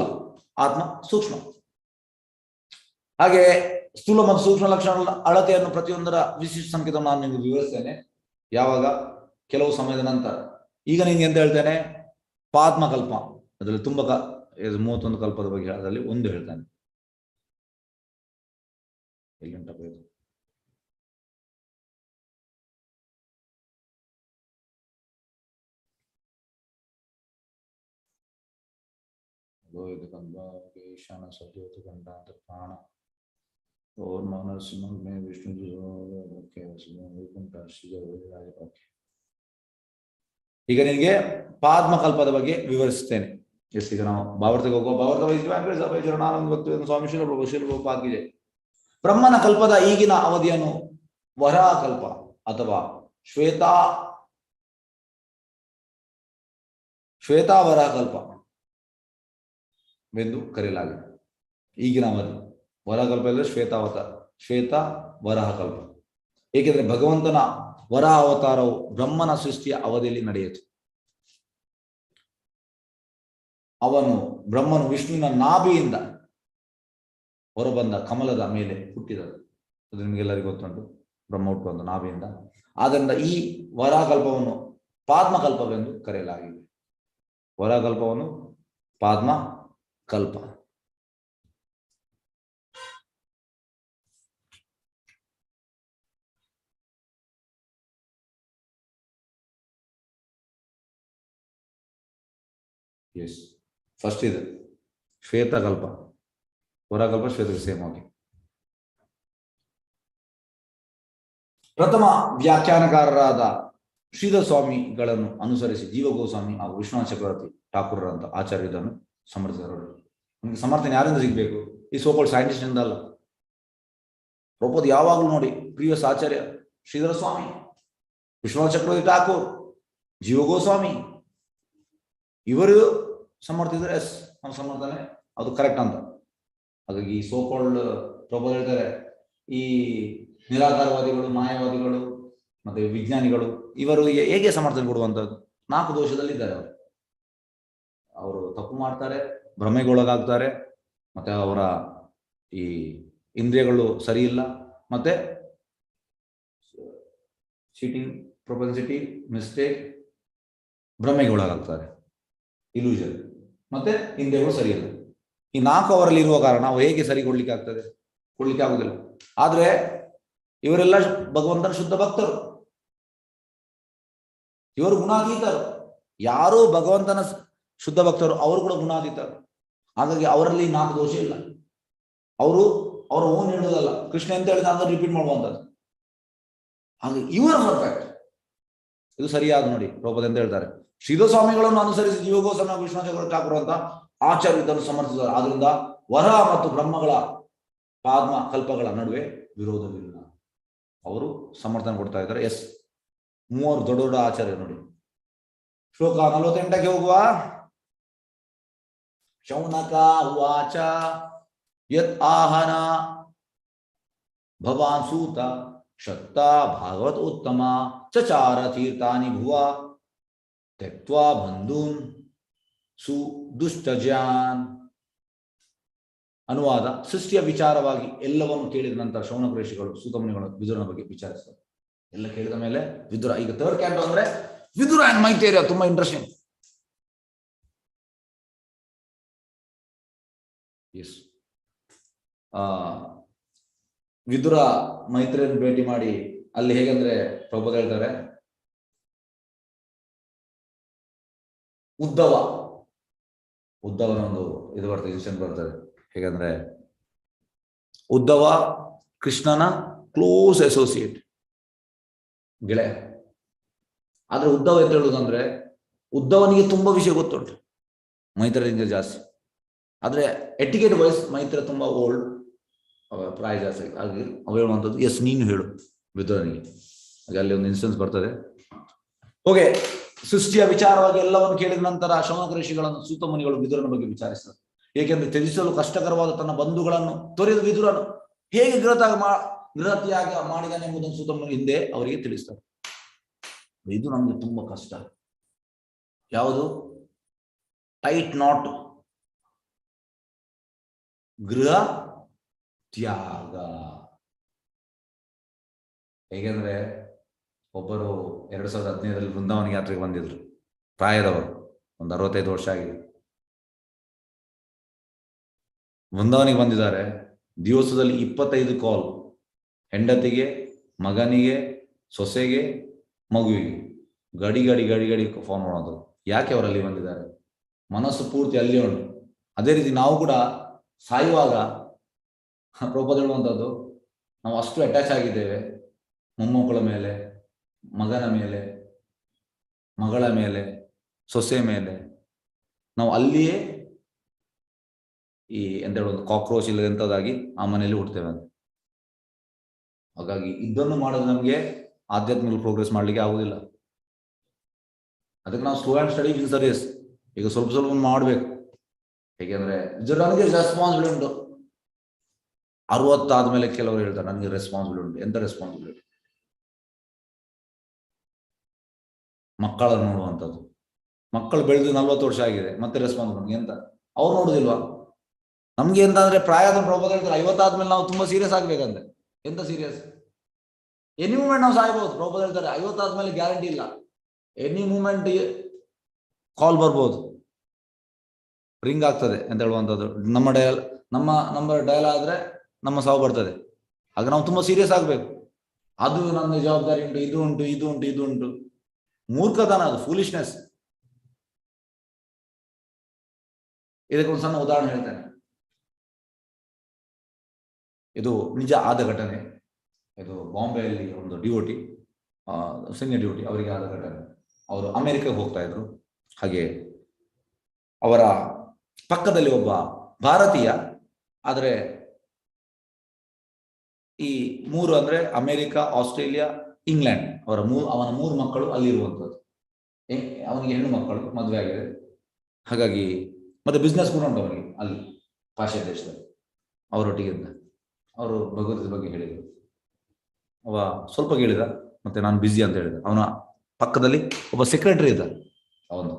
ಆತ್ಮ ಸೂಕ್ಷ್ಮ. ಹಾಗೆ ಸ್ಥೂಲ ಮತ್ತು ಸೂಕ್ಷ್ಮ ಲಕ್ಷಣಗಳ ಅಳತೆಯನ್ನು ಪ್ರತಿಯೊಂದರ ವಿಶಿಷ್ಟ ಸಂಕೇತವನ್ನು ನಾನು ನಿಮಗೆ ವಿವರಿಸ್ತೇನೆ. ಯಾವಾಗ? ಕೆಲವು ಸಮಯದ ನಂತರ. ಈಗ ನಿಂಗೆ ಎಂತ ಹೇಳ್ತೇನೆ? ಪಾದ್ಮಕಲ್ಪ, ಅದರಲ್ಲಿ ತುಂಬ 31 ಕಲ್ಪದ ಬಗ್ಗೆ ಅದರಲ್ಲಿ ಒಂದು ಹೇಳ್ತಾನೆ. ಎಲ್ಲಿಂಟಪ್ಪ ಇದು? ಈಶಾನ ಸದ್ಯೋತ ಗಂಡಾಂತ ಪ್ರಾಣ ವಿಷ್ಣು. ಈಗ ನಿನಗೆ ಪಾದ್ಮಕಲ್ಪದ ಬಗ್ಗೆ ವಿವರಿಸ್ತೇನೆ. ಎಸ್, ಈಗ ನಾವು ಭಾವಾರ್ಥಕ್ಕೆ ಹೋಗುವ. ಭಾವಾರ್ಥ ಸ್ವಾಮಿ ಶ್ರೀಪಾದ್ಗಿದೆ. ಬ್ರಹ್ಮನ ಕಲ್ಪದ ಈಗಿನ ಅವಧಿಯನ್ನು ವರಾಹ ಕಲ್ಪ ಅಥವಾ ಶ್ವೇತಾವರಾಹ ಕಲ್ಪ ಎಂದು ಕರೆಯಲಾಗಿದೆ. ಈಗಿನ ಅವಧಿ ವರಾಹಕಲ್ಪ ಅಂದರೆ ಶ್ವೇತ ವರಾಹ ಕಲ್ಪ. ಏಕೆಂದರೆ ಭಗವಂತನ ವರಾಹ ಅವತಾರವು ಬ್ರಹ್ಮನ ಸೃಷ್ಟಿಯ ಅವಧಿಯಲ್ಲಿ ನಡೆಯಿತು. ಬ್ರಹ್ಮನು ವಿಷ್ಣುವಿನ ನಾಭಿಯಿಂದ ಹೊರಬಂದ ಕಮಲದ ಮೇಲೆ ಹುಟ್ಟಿದರು. ಅದು ನಿಮಗೆಲ್ಲರಿಗೂ ಗೊತ್ತುಂಟು, ಬ್ರಹ್ಮ ಹುಟ್ಟುವಂತ ನಾಭಿಯಿಂದ. ಆದ್ದರಿಂದ ಈ ವರಾಹಕಲ್ಪವನ್ನು ಪಾದ್ಮಕಲ್ಪವೆಂದು ಕರೆಯಲಾಗಿದೆ. ವರಾಹಕಲ್ಪವನ್ನು ಪಾದ್ಮ ಕಲ್ಪ. ಎಸ್, ಫಸ್ಟ್ ಇದೆ ಶ್ವೇತಕಲ್ಪ, ವರಾಹಕಲ್ಪ ಶ್ವೇತಕ್ಕೆ ಸೇಮ್. ಓಕೆ, ಪ್ರಥಮ ವ್ಯಾಖ್ಯಾನಕಾರರಾದ ಶ್ರೀಧರ ಸ್ವಾಮಿಗಳನ್ನು ಅನುಸರಿಸಿ ಜೀವ ಗೋಸ್ವಾಮಿ ಹಾಗೂ ವಿಶ್ವನಾಥ ಚಕ್ರವರ್ತಿ ಠಾಕೂರರಂತ ಆಚಾರ್ಯ ಇದನ್ನು ಸಮರ್ಥಿಸಿದರು. ನಮಗೆ ಸಮರ್ಥನೆ ಯಾರಿಂದ ಸಿಗಬೇಕು? ಈ ಸೋಕಾಲ್ಡ್ ಸೈಂಟಿಸ್ಟ್ ಇಂದ ಅಲ್ಲ. ಪ್ರಭುಪಾದ ಯಾವಾಗಲೂ ನೋಡಿ ಪ್ರಿವಿಯಸ್ ಆಚಾರ್ಯ ಶ್ರೀಧರ ಸ್ವಾಮಿ, ವಿಶ್ವನಾಥ ಚಕ್ರವರ್ತಿ ಠಾಕೂರ್, ಜೀವ ಗೋಸ್ವಾಮಿ ಇವರು ಸಮರ್ಥಿಸಿದ್ರೆ ಎಸ್ ನಮ್ಮ ಸಮರ್ಥನೆ ಅದು ಕರೆಕ್ಟ್ ಅಂತ. ಹಾಗಾಗಿ ಈ ಸೋಕಾಲ್ಡ್ ಪ್ರಭುಪಾದ ಹೇಳ್ತಾರೆ, ಈ ನಿರಾಕಾರವಾದಿಗಳು, ಮಾಯಾವಾದಿಗಳು ಮತ್ತೆ ವಿಜ್ಞಾನಿಗಳು ಇವರು ಹೇಗೆ ಸಮರ್ಥನೆ ಕೊಡುವಂಥದ್ದು? 4 ದೋಷದಲ್ಲಿದ್ದಾರೆ. ಅವರು ತಪ್ಪು ಮಾಡ್ತಾರೆ, ಭ್ರಮೆಗೊಳಗಾಗ್ತಾರೆ, ಮತ್ತೆ ಅವರ ಈ ಇಂದ್ರಿಯಗಳು ಸರಿ ಇಲ್ಲ, ಮತ್ತೆ ಚೀಟಿಂಗ್ ಪ್ರೊಪೆನ್ಸಿಟಿ, ಮಿಸ್ಟೇಕ್, ಭ್ರಮೆಗೆ ಒಳಗಾಗ್ತಾರೆ, ಇಲ್ಯೂಷನ್, ಮತ್ತೆ ಇಂದ್ರಿಯಗಳು ಸರಿ ಇಲ್ಲ. ಈ 4 ಅವರಲ್ಲಿ ಇರುವ ಕಾರಣ ಅವು ಹೇಗೆ ಸರಿ ಕೊಡ್ಲಿಕ್ಕೆ ಆಗ್ತದೆ? ಕೊಡ್ಲಿಕ್ಕೆ ಆಗುದಿಲ್ಲ. ಆದ್ರೆ ಇವರೆಲ್ಲ ಭಗವಂತನ ಶುದ್ಧ ಭಕ್ತರು, ಇವರು ಗುಣಾತೀತರು. ಯಾರು ಭಗವಂತನ ಶುದ್ಧ ಭಕ್ತರು ಅವರು ಕೂಡ ಗುಣಾತೀತರು. ಹಾಗಾಗಿ ಅವರಲ್ಲಿ 4 ದೋಷ ಇಲ್ಲ. ಅವರು ಅವರ ಓನ್ ಹೇಳುವುದಲ್ಲ, ಕೃಷ್ಣ ಅಂತ ಹೇಳಿದ ಅದನ್ನು ರಿಪೀಟ್ ಮಾಡುವಂಥದ್ದು. ಹಾಗಾಗಿ ಇವರು ಪರ್ಫೆಕ್ಟ್. ಇದು ಸರಿಯಾದ ನೋಡಿ ಪ್ರಭುಪಾದ ಅಂತ ಹೇಳ್ತಾರೆ, ಶ್ರೀಧರ ಸ್ವಾಮಿಗಳನ್ನು ಅನುಸರಿಸಿ ಜೀವ ಗೋಸ್ವಾಮಿ ವಿಶ್ವನಾಥ ಚಕ್ರವರ್ತಿ ಠಾಕೂರ್ ಅಂತ ಆಚಾರ್ಯ ಇದನ್ನು ಸಮರ್ಥಿಸಿದ್ದಾರೆ. ಆದ್ರಿಂದ ವರ ಮತ್ತು ಬ್ರಹ್ಮಗಳ ಪಾದ್ಮ ಕಲ್ಪಗಳ ನಡುವೆ ವಿರೋಧವಿಲ್ಲ. ಅವರು ಸಮರ್ಥನೆ ಕೊಡ್ತಾ ಇದ್ದಾರೆ. ಎಸ್, 3 ದೊಡ್ಡ ದೊಡ್ಡ ಆಚಾರ್ಯ ನೋಡಿ. ಶ್ಲೋಕ 48ಕ್ಕೆ ಹೋಗುವ. ಶೌನಕ ಉವಾಚ ಯತ್ ಆಹನ ಭವಾನ್ ಸೂತ ಶಕ್ತ ಭಾಗವತ್ ಉತ್ತಮ ಚಚಾರ ತೀರ್ಥಾನಿ ಭುವ ತ್ಯಕ್ತ್ವಾ ಬಂಧೂನ್ ಸುದುಷ್ಟಜಾನ್. ಅನುವಾದ: ಸೃಷ್ಟಿಯ ವಿಚಾರವಾಗಿ ಎಲ್ಲವನ್ನು ಕೇಳಿದ ನಂತರ ಶೌನಕ ಋಷಿಗಳು ಸೂತಮುನಿಗಳು ವಿದುರನ ಬಗ್ಗೆ ವಿಚಾರಿಸ್ತಾರೆ. ಎಲ್ಲ ಕೇಳಿದ ಮೇಲೆ ವಿದುರ, ಈಗ ಥರ್ಡ್ ಕ್ಯಾಂಟೋ ಅಂದ್ರೆ ವಿದುರ ಅಂಡ್ ಮೈತ್ರೇಯ, ತುಂಬಾ ಇಂಟ್ರೆಸ್ಟಿಂಗ್. ಎಸ್, ವಿದುರ ಮೈತ್ರೇಯನ್ ಭೇಟಿ ಮಾಡಿ ಅಲ್ಲಿ ಹೇಗಂದ್ರೆ ಪ್ರಭುಪಾದ ಹೇಳ್ತಾರೆ, ಉದ್ದವನ ಒಂದು ಇದು ಬರ್ತದೆ, ಇನ್ಸಿಡೆಂಟ್ ಬರ್ತದೆ. ಹೇಗಂದ್ರೆ ಉದ್ದವ ಕೃಷ್ಣನ ಕ್ಲೋಸ್ ಅಸೋಸಿಯೇಟ್, ಗೆಳೆಯ. ಆದ್ರೆ ಉದ್ದವ ಅಂತ ಹೇಳುವುದಂದ್ರೆ ಉದ್ದವನಿಗೆ ತುಂಬಾ ವಿಷಯ ಗೊತ್ತುಂಟು, ಮೈತ್ರೇಯನಿಗೆ ಜಾಸ್ತಿ. ಆದ್ರೆ ಎಟಿಕೇಟ್ ವೈಸ್ ಮೈತ್ರೇಯ ತುಂಬಾ ಓಲ್ಡ್, ಪ್ರಾಯ ಜಾಸ್ತಿ. ಹಾಗೆ ಅವ ಹೇಳುವಂಥದ್ದು ಎಸ್ ನೀನು ಹೇಳು ವಿದುರನಿಗೆ. ಹಾಗೆ ಅಲ್ಲಿ ಒಂದು ಇನ್ಸಿಡೆನ್ಸ್ ಬರ್ತದೆ. ಓಕೆ, ಸೃಷ್ಟಿಯ ವಿಚಾರವಾಗಿ ಎಲ್ಲವನ್ನು ಕೇಳಿದ ನಂತರ ಶೌನಕ ಋಷಿಗಳನ್ನು ಸೂತ ಮುನಿಗಳು ವಿದುರನ ಬಗ್ಗೆ ವಿಚಾರಿಸಿದರು. ಏಕೆಂದ್ರೆ ತ್ಯಜಿಸಲು ಕಷ್ಟಕರವಾದ ತನ್ನ ಬಂಧುಗಳನ್ನು ತೊರೆದು ವಿದುರನು ಹೇಗೆ ಗೃಹತ್ಯಾಗ ಮಾಡಿದನೆಂಬುದನ್ನು ಸೂತ ಮುನಿ ಹಿಂದೆ ಅವರಿಗೆ ತಿಳಿಸ್ತಾರೆ. ಇದು ನಮ್ಗೆ ತುಂಬಾ ಕಷ್ಟ. ಯಾವುದು? ಟೈಟ್ ನಾಟ್, ಗೃಹ ತ್ಯಾಗ. ಹೇಗೆಂದ್ರೆ ಒಬ್ಬರು 2015ರಲ್ಲಿ ವೃಂದಾವನ ಯಾತ್ರೆಗೆ ಬಂದಿದ್ರು, ಪ್ರಾಯದವರು, ಒಂದು 65 ವರ್ಷ ಆಗಿದೆ. ವೃಂದಾವನಿಗೆ ಬಂದಿದ್ದಾರೆ. ದಿವಸದಲ್ಲಿ 25 ಕಾಲ್, ಹೆಂಡತಿಗೆ, ಮಗನಿಗೆ, ಸೊಸೆಗೆ, ಮಗುವಿಗೆ ಗಡಿ ಗಡಿ ಗಡಿ ಗಡಿ ಫೋನ್ ಮಾಡೋದು. ಯಾಕೆ ಅವರಲ್ಲಿ ಬಂದಿದ್ದಾರೆ? ಮನಸ್ಸು ಪೂರ್ತಿ ಅಲ್ಲಿ ಉಂಟು. ಅದೇ ರೀತಿ ನಾವು ಕೂಡ ಸಾಯುವಾಗ ಪ್ರಭುಪಾದ ಹೇಳುವಂಥದ್ದು, ನಾವು ಅಷ್ಟು ಅಟ್ಯಾಚ್ ಆಗಿದ್ದೇವೆ ಮೊಮ್ಮಕ್ಕಳ ಮೇಲೆ, ಮಗನ ಮೇಲೆ, ಮಗಳ ಮೇಲೆ, ಸೊಸೆ ಮೇಲೆ. ನಾವು ಅಲ್ಲಿಯೇ ಈ ಎಂತ ಹೇಳೋದು, ಕಾಕ್ರೋಚ್ ಇಲ್ಲದಂಥದ್ದಾಗಿ ಆ ಮನೆಯಲ್ಲಿ ಹುಡ್ತೇವೆ ಅಂತ. ಹಾಗಾಗಿ ಇದನ್ನು ಮಾಡೋದು ನಮಗೆ ಆಧ್ಯಾತ್ಮಿಕ ಪ್ರೋಗ್ರೆಸ್ ಮಾಡ್ಲಿಕ್ಕೆ ಆಗುದಿಲ್ಲ. ಅದಕ್ಕೆ ನಾವು ಸ್ಲೋ ಆ್ಯಂಡ್ ಸ್ಟಡಿ ವಿಲ್ ಸರಿಯಸ್. ಈಗ ಸ್ವಲ್ಪ ಸ್ವಲ್ಪ ಮಾಡ್ಬೇಕು. ಹೇಗೆಂದ್ರೆ ನನಗೆ ರೆಸ್ಪಾನ್ಸಿಬಿಲಿಟಿ ಉಂಟು. 60 ಆದ್ಮೇಲೆ ಕೆಲವರು ಹೇಳ್ತಾರೆ ನನಗೆ ರೆಸ್ಪಾನ್ಸಿಬಿಲಿಟಿ ಉಂಟು. ಎಂತ ರೆಸ್ಪಾನ್ಸಿಬಿಲಿಟಿ? ಮಕ್ಕಳನ್ನು ನೋಡುವಂಥದ್ದು. ಮಕ್ಕಳು ಬೆಳೆದು 40 ವರ್ಷ ಆಗಿದೆ, ಮತ್ತೆ ರೆಸ್ಪಾನ್ಸಿಬಿಲಿಟಿ ಎಂತ? ಅವ್ರು ನೋಡುದಿಲ್ವಾ? ನಮ್ಗೆ ಎಂತ ಅಂದ್ರೆ ಪ್ರಾಯದ ಪ್ರಭಾವ ಹೇಳ್ತಾರೆ 50 ಆದ್ಮೇಲೆ ನಾವು ತುಂಬಾ ಸೀರಿಯಸ್ ಆಗ್ಬೇಕಂದ್ರೆ. ಎಂತ ಸೀರಿಯಸ್? ಎನಿ ಮೂಮೆಂಟ್ ನಾವು ಸಾಯ್ಬಹುದು. ಪ್ರಭಾವ ಹೇಳ್ತಾರೆ 50 ಆದ್ಮೇಲೆ ಗ್ಯಾರಂಟಿ ಇಲ್ಲ, ಎನಿ ಮೂಮೆಂಟ್ ಕಾಲ್ ಬರ್ಬೋದು, ರಿಂಗ್ ಆಗ್ತದೆ ಅಂತ ಹೇಳುವಂಥದ್ದು. ನಮ್ಮ ನಂಬರ್ ಡಯಲ್ ಆದ್ರೆ ನಮ್ಮ ಸಾವು ಬರ್ತದೆ. ಆಗ ನಾವು ತುಂಬಾ ಸೀರಿಯಸ್ ಆಗ್ಬೇಕು. ಅದು ನನ್ನ ಜವಾಬ್ದಾರಿ ಉಂಟು, ಇದು ಉಂಟು, ಇದು ಉಂಟು, ಇದು ಉಂಟು. ಮೂರ್ಖತನ, ಅದು ಫೂಲಿಶ್ನೆಸ್. ಇದಕ್ಕೊಂದು ಸಣ್ಣ ಉದಾಹರಣೆ ಹೇಳ್ತೇನೆ. ಇದು ನಿಜ ಆದ ಘಟನೆ. ಇದು ಬಾಂಬೆಯಲ್ಲಿ ಒಂದು ಡಿಒಟಿ, ಸೈನ್ಯ ಡಿಒಟಿ ಅವರಿಗೆ ಆದ ಘಟನೆ. ಅವರು ಅಮೆರಿಕಕ್ಕೆ ಹೋಗ್ತಾ ಇದ್ರು. ಹಾಗೆ ಅವರ ಪಕ್ಕದಲ್ಲಿ ಒಬ್ಬ ಭಾರತೀಯ, ಆದರೆ ಈ ಮೂರು ಅಂದ್ರೆ ಅಮೆರಿಕ, ಆಸ್ಟ್ರೇಲಿಯಾ, ಇಂಗ್ಲೆಂಡ್ ಅವನ ಮೂರು ಮಕ್ಕಳು ಅಲ್ಲಿರುವಂಥದ್ದು. ಅವನಿಗೆ ಹೆಣ್ಣು ಮಕ್ಕಳು ಮದುವೆ ಆಗಿದೆ. ಹಾಗಾಗಿ ಮತ್ತೆ ಬಿಸ್ನೆಸ್ ಕೂಡ ಉಂಟು ಅವನಿಗೆ ಅಲ್ಲಿ ಪಾಶ್ಚಾತ್ಯ ದೇಶದಲ್ಲಿ. ಅವರೊಟ್ಟಿಗೆ ಇದ್ದ. ಅವರು ಭಗವದ್ಗೀತೆ ಬಗ್ಗೆ ಹೇಳಿದರು. ಅವ ಸ್ವಲ್ಪ ಕೇಳಿದ, ಮತ್ತೆ ನಾನು ಬ್ಯುಸಿ ಅಂತ ಹೇಳಿದ. ಅವನ ಪಕ್ಕದಲ್ಲಿ ಒಬ್ಬ ಸೆಕ್ರೆಟರಿ ಇದ್ದ. ಅವನು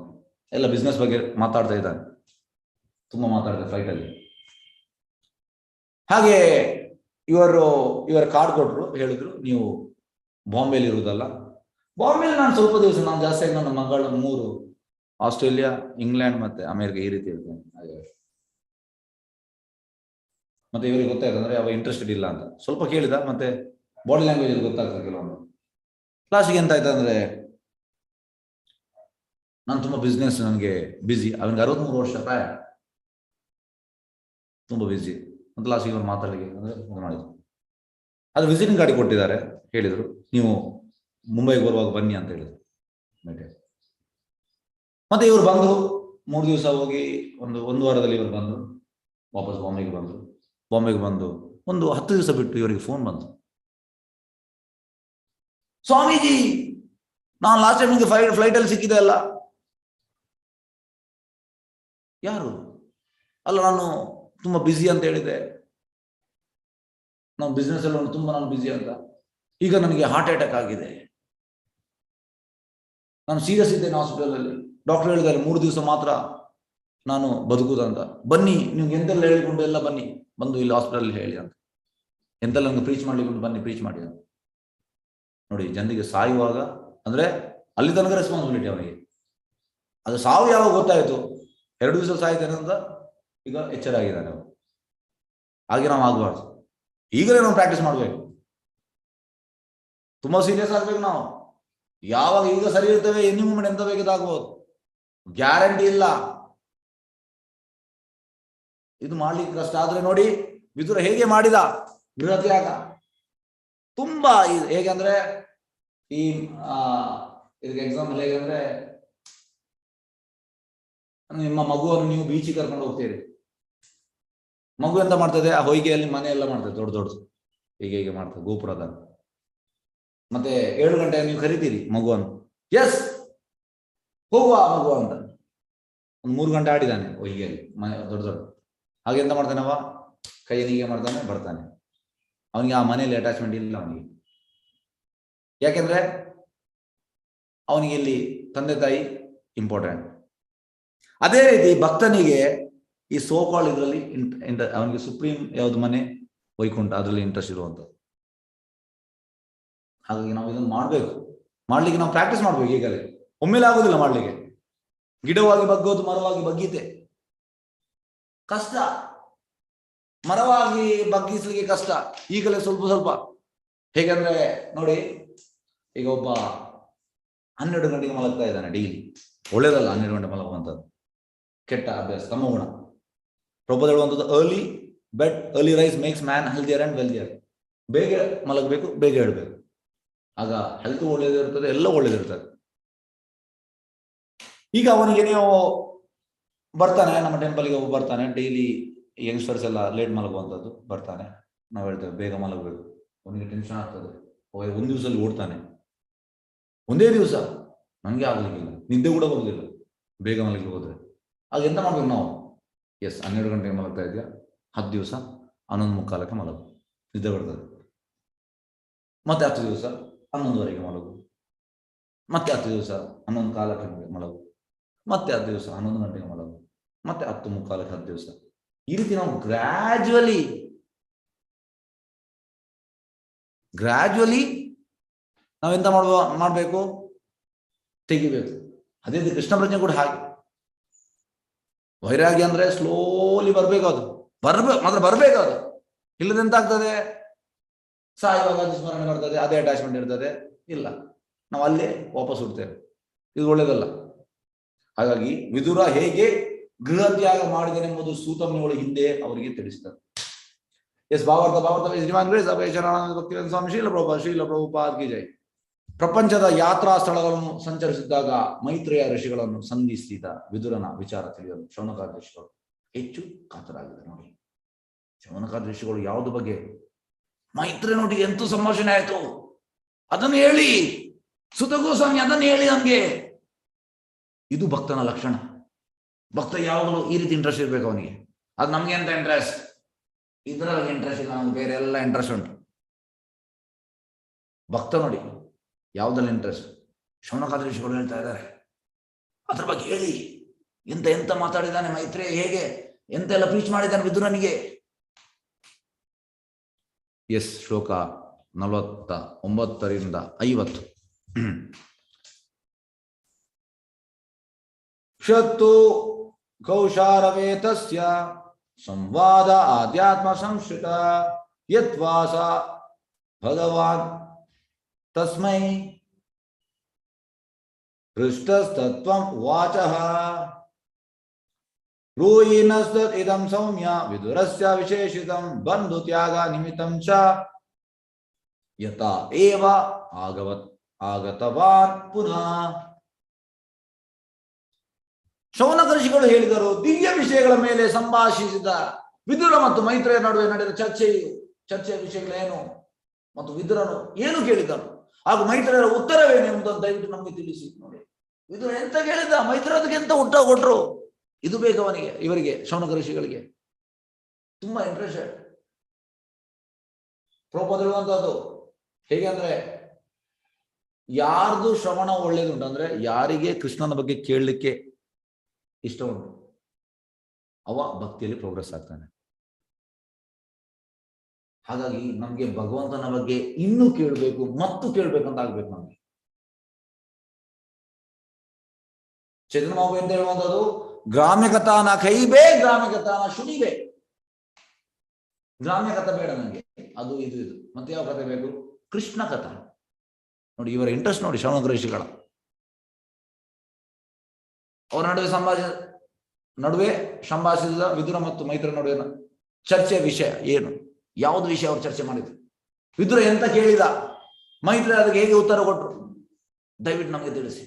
ಎಲ್ಲ ಬಿಸ್ನೆಸ್ ಬಗ್ಗೆ ಮಾತಾಡ್ತಾ ಇದ್ದಾನೆ, ತುಂಬಾ ಮಾತಾಡ್ತಾರೆ ಫ್ಲೈಟಲ್ಲಿ. ಹಾಗೆ ಇವರ ಕಾರ್ಡ್ ಕೊಟ್ಟರು, ಹೇಳಿದ್ರು ನೀವು ಬಾಂಬೆಲಿ ಇರುವುದಲ್ಲ. ಬಾಂಬೆಲಿ ನಾನು ಸ್ವಲ್ಪ ದಿವಸ, ನಾನು ಜಾಸ್ತಿಯಾಗಿ ನನ್ನ ಮಗಳ ಮೂರು ಆಸ್ಟ್ರೇಲಿಯಾ, ಇಂಗ್ಲೆಂಡ್ ಮತ್ತೆ ಅಮೆರಿಕ ಈ ರೀತಿ ಇರ್ತೇನೆ. ಹಾಗೆ ಮತ್ತೆ ಇವರಿಗೆ ಗೊತ್ತಾಯ್ತು ಅಂದ್ರೆ ಅವ ಇಂಟ್ರೆಸ್ಟೆಡ್ ಇಲ್ಲ ಅಂತ. ಸ್ವಲ್ಪ ಕೇಳಿದ, ಮತ್ತೆ ಬಾಡಿ ಲ್ಯಾಂಗ್ವೇಜ್ ಅಲ್ಲಿ ಗೊತ್ತಾಗ್ತದೆ ಕೆಲವೊಂದು. ಲಾಸ್ಟಿಗೆ ಎಂತ ಆಯ್ತು ಅಂದ್ರೆ, ನಾನು ತುಂಬಾ ಬಿಸ್ನೆಸ್, ನನಗೆ ಬಿಸಿ. ಅವನಿಗೆ 63 ವರ್ಷ ಪ್ರಾಯ, ತುಂಬಾ ಬಿಸಿ. ಮತ್ತೆ ಲಾಸ್ಟಿಗೆ ಅವ್ರು ಮಾತಾಡಲಿಕ್ಕೆ ಅಂದ್ರೆ ಮಾಡಿದ್ರು. ಅದು ವಿಸಿಟಿಂಗ್ ಗಾಡಿ ಕೊಟ್ಟಿದ್ದಾರೆ, ಹೇಳಿದ್ರು ನೀವು ಮುಂಬೈಗೆ ಬರುವಾಗ ಬನ್ನಿ ಅಂತ ಹೇಳಿದ್ರು. ಮತ್ತೆ ಇವರು ಬಂದು 3 ದಿವಸ ಹೋಗಿ ಒಂದು ವಾರದಲ್ಲಿ ಇವರು ಬಂದು ವಾಪಸ್ ಬಾಂಬೆಗೆ ಬಂದು ಒಂದು 10 ದಿವಸ ಬಿಟ್ಟು ಇವರಿಗೆ ಫೋನ್ ಬಂತು. ಸ್ವಾಮೀಜಿ, ನಾನು ಲಾಸ್ಟ್ ಟೈಮ್ ನಿಮಗೆ ಫ್ಲೈಟ್ ಅಲ್ಲಿ ಸಿಕ್ಕಿದೆ ಅಲ್ಲ. ಯಾರು? ಅಲ್ಲ, ನಾನು ತುಂಬಾ ಬ್ಯುಸಿ ಅಂತ ಹೇಳಿದೆ. ನಾನು ಬಿಸ್ನೆಸ್ ಅಲ್ಲಿ ತುಂಬಾ ನಾನು ಬ್ಯುಸಿ ಅಂತ. ಈಗ ನನಗೆ ಹಾರ್ಟ್ ಅಟ್ಯಾಕ್ ಆಗಿದೆ, ನಾನು ಸೀರಿಯಸ್ ಇದ್ದೇನೆ ಹಾಸ್ಪಿಟಲ್ ಅಲ್ಲಿ. ಡಾಕ್ಟರ್ ಹೇಳಿದ್ದಾರೆ 3 ದಿವಸ ಮಾತ್ರ ನಾನು ಬದುಕುದಂತ. ಬನ್ನಿ, ನಿಮ್ಗೆ ಎಂತೆಲ್ಲ ಹೇಳಿಕೊಂಡು ಎಲ್ಲ ಬನ್ನಿ, ಬಂದು ಇಲ್ಲಿ ಹಾಸ್ಪಿಟಲ್ ಹೇಳಿ ಅಂತ. ಎಂತೆಲ್ಲ ನಂಗೆ ಪ್ರೀಚ್ ಮಾಡ್ಲಿಕ್ಕೆ ಬನ್ನಿ, ಪ್ರೀಚ್ ಮಾಡಿ ಅಂತ. ನೋಡಿ, ಜನರಿಗೆ ಸಾಯುವಾಗ ಅಂದ್ರೆ ಅಲ್ಲಿ ತನಕ ರೆಸ್ಪಾನ್ಸಿಬಿಲಿಟಿ ಅವನಿಗೆ. ಅದು ಸಾವು ಯಾವಾಗ ಗೊತ್ತಾಯ್ತು, 2 ದಿವಸ ಸಾಯ್ತಾನೆ ಅಂತ ಈಗ ಎಚ್ಚರ ಆಗಿದ್ದಾನೆ ಅವರು. ಹಾಗೆ ನಾವು ಆಗ್ಬಾರ್ದು. ಈಗಲೇ ನಾವು ಪ್ರಾಕ್ಟೀಸ್ ಮಾಡ್ಬೇಕು, ತುಂಬಾ ಸೀರಿಯಸ್ ಆಗ್ಬೇಕು ನಾವು. ಯಾವಾಗ ಈಗ ಸರಿ ಇರ್ತೇವೆ, ಎನಿ ಮೂಮೆಂಟ್ ಎಂತ ಬೇಕಿದಾಗಬಹುದು, ಗ್ಯಾರಂಟಿ ಇಲ್ಲ. ಇದು ಮಾಡ್ಲಿಕ್ಕೆ ಕಷ್ಟ. ಆದ್ರೆ ನೋಡಿ, ವಿದುರ ಹೇಗೆ ಮಾಡಿದ ಗೃಹ ತ್ಯಾಗ. ತುಂಬಾ ಹೇಗೆ ಅಂದ್ರೆ, ಈ ಇದಕ್ಕೆ ಎಕ್ಸಾಂಪಲ್ ಹೇಗೆ ಅಂದ್ರೆ, ನಿಮ್ಮ ಮಗುವನ್ನು ನೀವು ಬೀಚಿಗೆ ಕರ್ಕೊಂಡು ಹೋಗ್ತೀರಿ. ಮಗು ಎಂತ ಮಾಡ್ತದೆ, ಆ ಹೊಯ್ಗೆಯಲ್ಲಿ ಮನೆ ಎಲ್ಲ ಮಾಡ್ತದೆ, ದೊಡ್ಡದು ಹೀಗೆ ಮಾಡ್ತದೆ, ಗೋಪುರದ. ಮತ್ತೆ 7 ಗಂಟೆ ನೀವು ಕರಿತೀರಿ ಮಗುವನ್ನು, ಎಸ್ ಹೋಗುವ ಮಗು ಅಂತ. ಒಂದು 3 ಗಂಟೆ ಆಡಿದಾನೆ ಹೊಯ್ಗೆಯಲ್ಲಿ ಮನೆ ದೊಡ್ಡ. ಹಾಗೆ ಎಂತ ಮಾಡ್ತಾನೆ ಅವ, ಕೈಯನ್ನು ಹೀಗೆ ಮಾಡ್ತಾನೆ, ಬರ್ತಾನೆ. ಅವನಿಗೆ ಆ ಮನೆಯಲ್ಲಿ ಅಟ್ಯಾಚ್ಮೆಂಟ್ ಇಲ್ಲ ಅವನಿಗೆ. ಯಾಕೆಂದ್ರೆ ಅವನಿಗೆ ಇಲ್ಲಿ ತಂದೆ ತಾಯಿ ಇಂಪಾರ್ಟೆಂಟ್. ಅದೇ ರೀತಿ ಭಕ್ತನಿಗೆ ಈ ಸೋಕಾಲ್ ಇದರಲ್ಲಿ ಅವನಿಗೆ ಸುಪ್ರೀಂ ಯಾವ್ದು ಮನೆ, ವೈಕುಂಠ, ಅದರಲ್ಲಿ ಇಂಟ್ರೆಸ್ಟ್ ಇರುವಂಥದ್ದು. ಹಾಗಾಗಿ ನಾವು ಇದನ್ನು ಮಾಡ್ಲಿಕ್ಕೆ ನಾವು ಪ್ರಾಕ್ಟೀಸ್ ಮಾಡ್ಬೇಕು. ಈಗಲೇ ಒಮ್ಮೆಲೆ ಆಗುದಿಲ್ಲ ಮಾಡ್ಲಿಕ್ಕೆ. ಗಿಡವಾಗಿ ಬಗ್ಗೋದು, ಮರವಾಗಿ ಬಗ್ಗೀತೆ ಕಷ್ಟ. ಮರವಾಗಿ ಬಗ್ಗಿಸ್ಲಿಕ್ಕೆ ಕಷ್ಟ, ಈಗಲೇ ಸ್ವಲ್ಪ. ಹೇಗಂದ್ರೆ ನೋಡಿ, ಈಗ ಒಬ್ಬ 12 ಗಂಟೆಗೆ ಮಲಗ್ತಾ ಇದ್ದಾನೆ ಡೈಲಿ. ಒಳ್ಳೇದಲ್ಲ 12 ಗಂಟೆ ಮಲಗುವಂಥದ್ದು, ಕೆಟ್ಟ ಅಭ್ಯಾಸ, ತಮ್ಮ ಗುಣ. ಪ್ರಭುತ್ವ ಹೇಳುವಂಥದ್ದು, early bed early rise makes man healthier and wealthier. ಬೇಗ ಮಲಗಬೇಕು, ಬೇಗ ಹೇಳ್ಬೇಕು, ಆಗ ಹೆಲ್ತ್ ಒಳ್ಳೇದಿರ್ತದೆ, ಎಲ್ಲ ಒಳ್ಳೇದಿರ್ತದೆ. ಈಗ ಅವನಿಗೆ ನೀವು ಬರ್ತಾನೆ, ನಮ್ಮ ಟೆಂಪಲ್ಗೆ ಒಬ್ಬ ಬರ್ತಾನೆ ಡೈಲಿ. ಯಂಗ್ಸ್ಟರ್ಸ್ ಎಲ್ಲ ಲೇಟ್ ಮಲಗುವಂಥದ್ದು, ಬರ್ತಾನೆ. ನಾವು ಹೇಳ್ತೇವೆ ಬೇಗ ಮಲಗಬೇಕು. ಅವನಿಗೆ ಟೆನ್ಷನ್ ಆಗ್ತದೆ. ಒಂದು ದಿವಸದಲ್ಲಿ ಓಡ್ತಾನೆ, ಒಂದೇ ದಿವಸ. ನನಗೆ ಆಗ್ಲಿಕ್ಕಿಲ್ಲ, ನಿದ್ದೆ ಕೂಡ ಬರುವುದಿಲ್ಲ ಬೇಗ ಮಲಗಿ ಹೋದ್ರೆ. ಆಗ ಎಂತ ಮಾಡ್ಬೇಕು ನಾವು? ಎಸ್, 12 ಗಂಟೆಗೆ ಮಲಗ್ತಾ ಇದೆಯಾ, 10 ದಿವಸ 11:45 ಮಲಗು, ನಿದ್ದೆ ಬರ್ತದೆ. ಮತ್ತೆ 10 ದಿವಸ 11:30 ಮಲಗು, ಮತ್ತೆ 10 ದಿವಸ 11:45 ಮಲಗು, ಮತ್ತೆ 10 ದಿವಸ 11 ಗಂಟೆಗೆ ಮಲಗು, ಮತ್ತೆ 10:45 10 ದಿವಸ. ಈ ರೀತಿ ನಾವು ಗ್ರಾಜುವಲಿ ನಾವೆಂತ ಮಾಡಬೇಕು, ತೆಗಿಬೇಕು. ಅದೇ ಕೃಷ್ಣ ಪ್ರಜ್ಞೆ ಕೂಡ ಹಾಗೆ. ವೈರಾಗ್ಯ ಅಂದ್ರೆ ಸ್ಲೋಲಿ ಬರ್ಬೇಕು, ಅದು ಮಾತ್ರ ಬರ್ಬೇಕು. ಅದು ಇಲ್ಲದೆ ಎಂತ ಆಗ್ತದೆ, ಸಾಯುವಾಗ ಅದು ಸ್ಮರಣೆ ಬರ್ತದೆ, ಅದೇ ಅಟ್ಯಾಚ್ಮೆಂಟ್ ಇರ್ತದೆ. ಇಲ್ಲ, ನಾವು ಅಲ್ಲೇ ವಾಪಸ್ ಹುಡ್ತೇವೆ. ಇದು ಒಳ್ಳೇದಲ್ಲ. ಹಾಗಾಗಿ ವಿದುರ ಹೇಗೆ ಗೃಹ ತ್ಯಾಗ ಮಾಡಿದನೆಂಬುದು ಸೂತಮ್ನಿಯೊಳಗೆ ಹಿಂದೆ ಅವರಿಗೆ ತಿಳಿಸಿದರು. ಎಸ್ ಭಾವಾರ್ಥ ಸ್ವಾಮಿ ಶ್ರೀಲ ಪ್ರಭುಪಾದ್ ಕಿ ಜೈ. ಪ್ರಪಂಚದ ಯಾತ್ರಾ ಸ್ಥಳಗಳನ್ನು ಸಂಚರಿಸಿದ್ದಾಗ ಮೈತ್ರೇಯ ಋಷಿಗಳನ್ನು ಸಂಧಿಸಿದ ವಿದುರನ ವಿಚಾರ ತಿಳಿಯಲು ಶೌನಕಾದಿ ಋಷಿಗಳು ಹೆಚ್ಚು ಕಾತರಾಗಿದೆ. ನೋಡಿ, ಶೌನಕಾದಿ ಋಷಿಗಳು ಯಾವ್ದು ಬಗ್ಗೆ, ಮೈತ್ರೇಯನೊಟ್ಟಿಗೆ ಎಂತೂ ಸಂಭಾಷಣೆ ಆಯ್ತು, ಅದನ್ನು ಹೇಳಿ, ಸುತ ಗೋಸ್ವಾಮಿ ಅದನ್ನು ಹೇಳಿ ನಮ್ಗೆ. ಇದು ಭಕ್ತನ ಲಕ್ಷಣ. ಭಕ್ತ ಯಾವಾಗಲೂ ಈ ರೀತಿ ಇಂಟ್ರೆಸ್ಟ್ ಇರ್ಬೇಕು ಅವನಿಗೆ. ಅದು ನಮ್ಗೆ ಎಂತ ಇಂಟ್ರೆಸ್ಟ್, ಇದ್ರಲ್ಲಿ ಇಂಟ್ರೆಸ್ಟ್ ಇಲ್ಲ, ನಮ್ಗೆ ಬೇರೆ ಎಲ್ಲ ಇಂಟ್ರೆಸ್ಟ್ ಉಂಟು. ಭಕ್ತ ನೋಡಿ ಯಾವುದ್ರಲ್ಲಿ ಇಂಟ್ರೆಸ್ಟ್. ಶೌನಕಾದಿ ಋಷಿಗಳು ಹೇಳ್ತಾ ಇದ್ದಾರೆ, ಅದ್ರ ಬಗ್ಗೆ ಹೇಳಿ, ಎಂತ ಎಂತ ಮಾತಾಡಿದ್ದಾನೆ ಮೈತ್ರೇಯ, ಹೇಗೆ ಎಂತೆಲ್ಲ ಪ್ರೀಚ್ ಮಾಡಿದ್ದಾನೆ ವಿದುರನಿಗೆ. ಎಸ್, ಶ್ಲೋಕ 49ರಿಂದ 50. ಕ್ಷತ್ತು ಕೌಶಾರವೇತಸ್ಯ ಸಂವಾದ ಆಧ್ಯಾತ್ಮ ಸಂಶ್ರಿತ ಯತ್ವಾಸ ಭಗವಾನ್ ತಸ್ಮೈ ಪೃಷ್ಟಸ್ತತ್ವಂ ವಾಚಃ ರೂಯಿನಸ್ತತ್ ಇದಂ ಸೌಮ್ಯ ವಿದುರಸ್ಯ ವಿಶೇಷಿತಂ ಬಂಧು ತ್ಯಾಗ ನಿಮಿತ್ತಂ ಚ ಯಥಾ ಏವ ಆಗತವಾನ್ ಪುನಃ. ಶೌನಕ ಋಷಿಗಳು ಹೇಳಿದರು, ದಿವ್ಯ ವಿಷಯಗಳ ಮೇಲೆ ಸಂಭಾಷಿಸಿದ ವಿದುರ ಮತ್ತು ಮೈತ್ರೇಯ ನಡುವೆ ನಡೆದ ಚರ್ಚೆಯ ವಿಷಯಗಳೇನು ಮತ್ತು ವಿದುರನು ಏನು ಕೇಳಿದನು ಹಾಗೂ ಮೈತ್ರೇಯರ ಉತ್ತರವೇನು ಎಂಬುದನ್ನು ದಯವಿಟ್ಟು ನಮಗೆ ತಿಳಿಸಿ. ನೋಡಿ, ವಿದುರ ಎಂತ ಕೇಳಿದ, ಮೈತ್ರೇಯರಿಗೆ ಎಂತ ಉತ್ತರ ಕೊಟ್ರು, ಇದು ಬೇಕು ಅವನಿಗೆ, ಇವರಿಗೆ ಶೌನಕ ಋಷಿಗಳಿಗೆ ತುಂಬಾ ಇಂಟ್ರೆಸ್ಟೆಡ್. ಪ್ರೋಪದಿರುವಂತಹದ್ದು ಹೇಗೆ ಅಂದ್ರೆ, ಯಾರ್ದು ಶ್ರವಣ ಒಳ್ಳೇದುಂಟು ಅಂದ್ರೆ, ಯಾರಿಗೆ ಕೃಷ್ಣನ ಬಗ್ಗೆ ಕೇಳಲಿಕ್ಕೆ ಇಷ್ಟ ಉಂಟು ಅವ ಭಕ್ತಿಯಲ್ಲಿ ಪ್ರೋಗ್ರೆಸ್ ಆಗ್ತಾನೆ. ಹಾಗಾಗಿ ನಮ್ಗೆ ಭಗವಂತನ ಬಗ್ಗೆ ಇನ್ನೂ ಕೇಳಬೇಕು ಮತ್ತು ಕೇಳ್ಬೇಕಂತ ಆಗ್ಬೇಕು ನಮ್ಗೆ. ಚೈತನ್ಯ ಮಹಾಪ್ರಭು ಅಂತ ಹೇಳುವಂಥದ್ದು, ಗ್ರಾಮ್ಯ ಕಥಾನ ಕೈಬೇ ಗ್ರಾಮ್ಯ ಕಥಾನ ಶುನಿಬೇ. ಗ್ರಾಮ್ಯ ಕಥೆ ಬೇಡ ನನಗೆ, ಅದು ಇದು ಮತ್ತೆ ಯಾವ ಕಥೆ ಬೇಕು, ಕೃಷ್ಣ ಕಥಾ. ನೋಡಿ ಇವರ ಇಂಟ್ರೆಸ್ಟ್ ನೋಡಿ, ಶೌನಕ ಋಷಿಗಳ ಅವರ ನಡುವೆ ಸಂಭಾಷಿಸಿದ ವಿದುರ ಮತ್ತು ಮೈತ್ರ ನಡುವೆ ಚರ್ಚೆಯ ವಿಷಯ ಏನು, ಯಾವುದು ವಿಷಯ ಅವರು ಚರ್ಚೆ ಮಾಡಿದ್ರು, ವಿದುರ ಎಂತ ಕೇಳಿದ, ಮೈತ್ರ ಅದಕ್ಕೆ ಹೇಗೆ ಉತ್ತರ ಕೊಟ್ಟರು, ದಯವಿಟ್ಟು ನಮಗೆ ತಿಳಿಸಿ.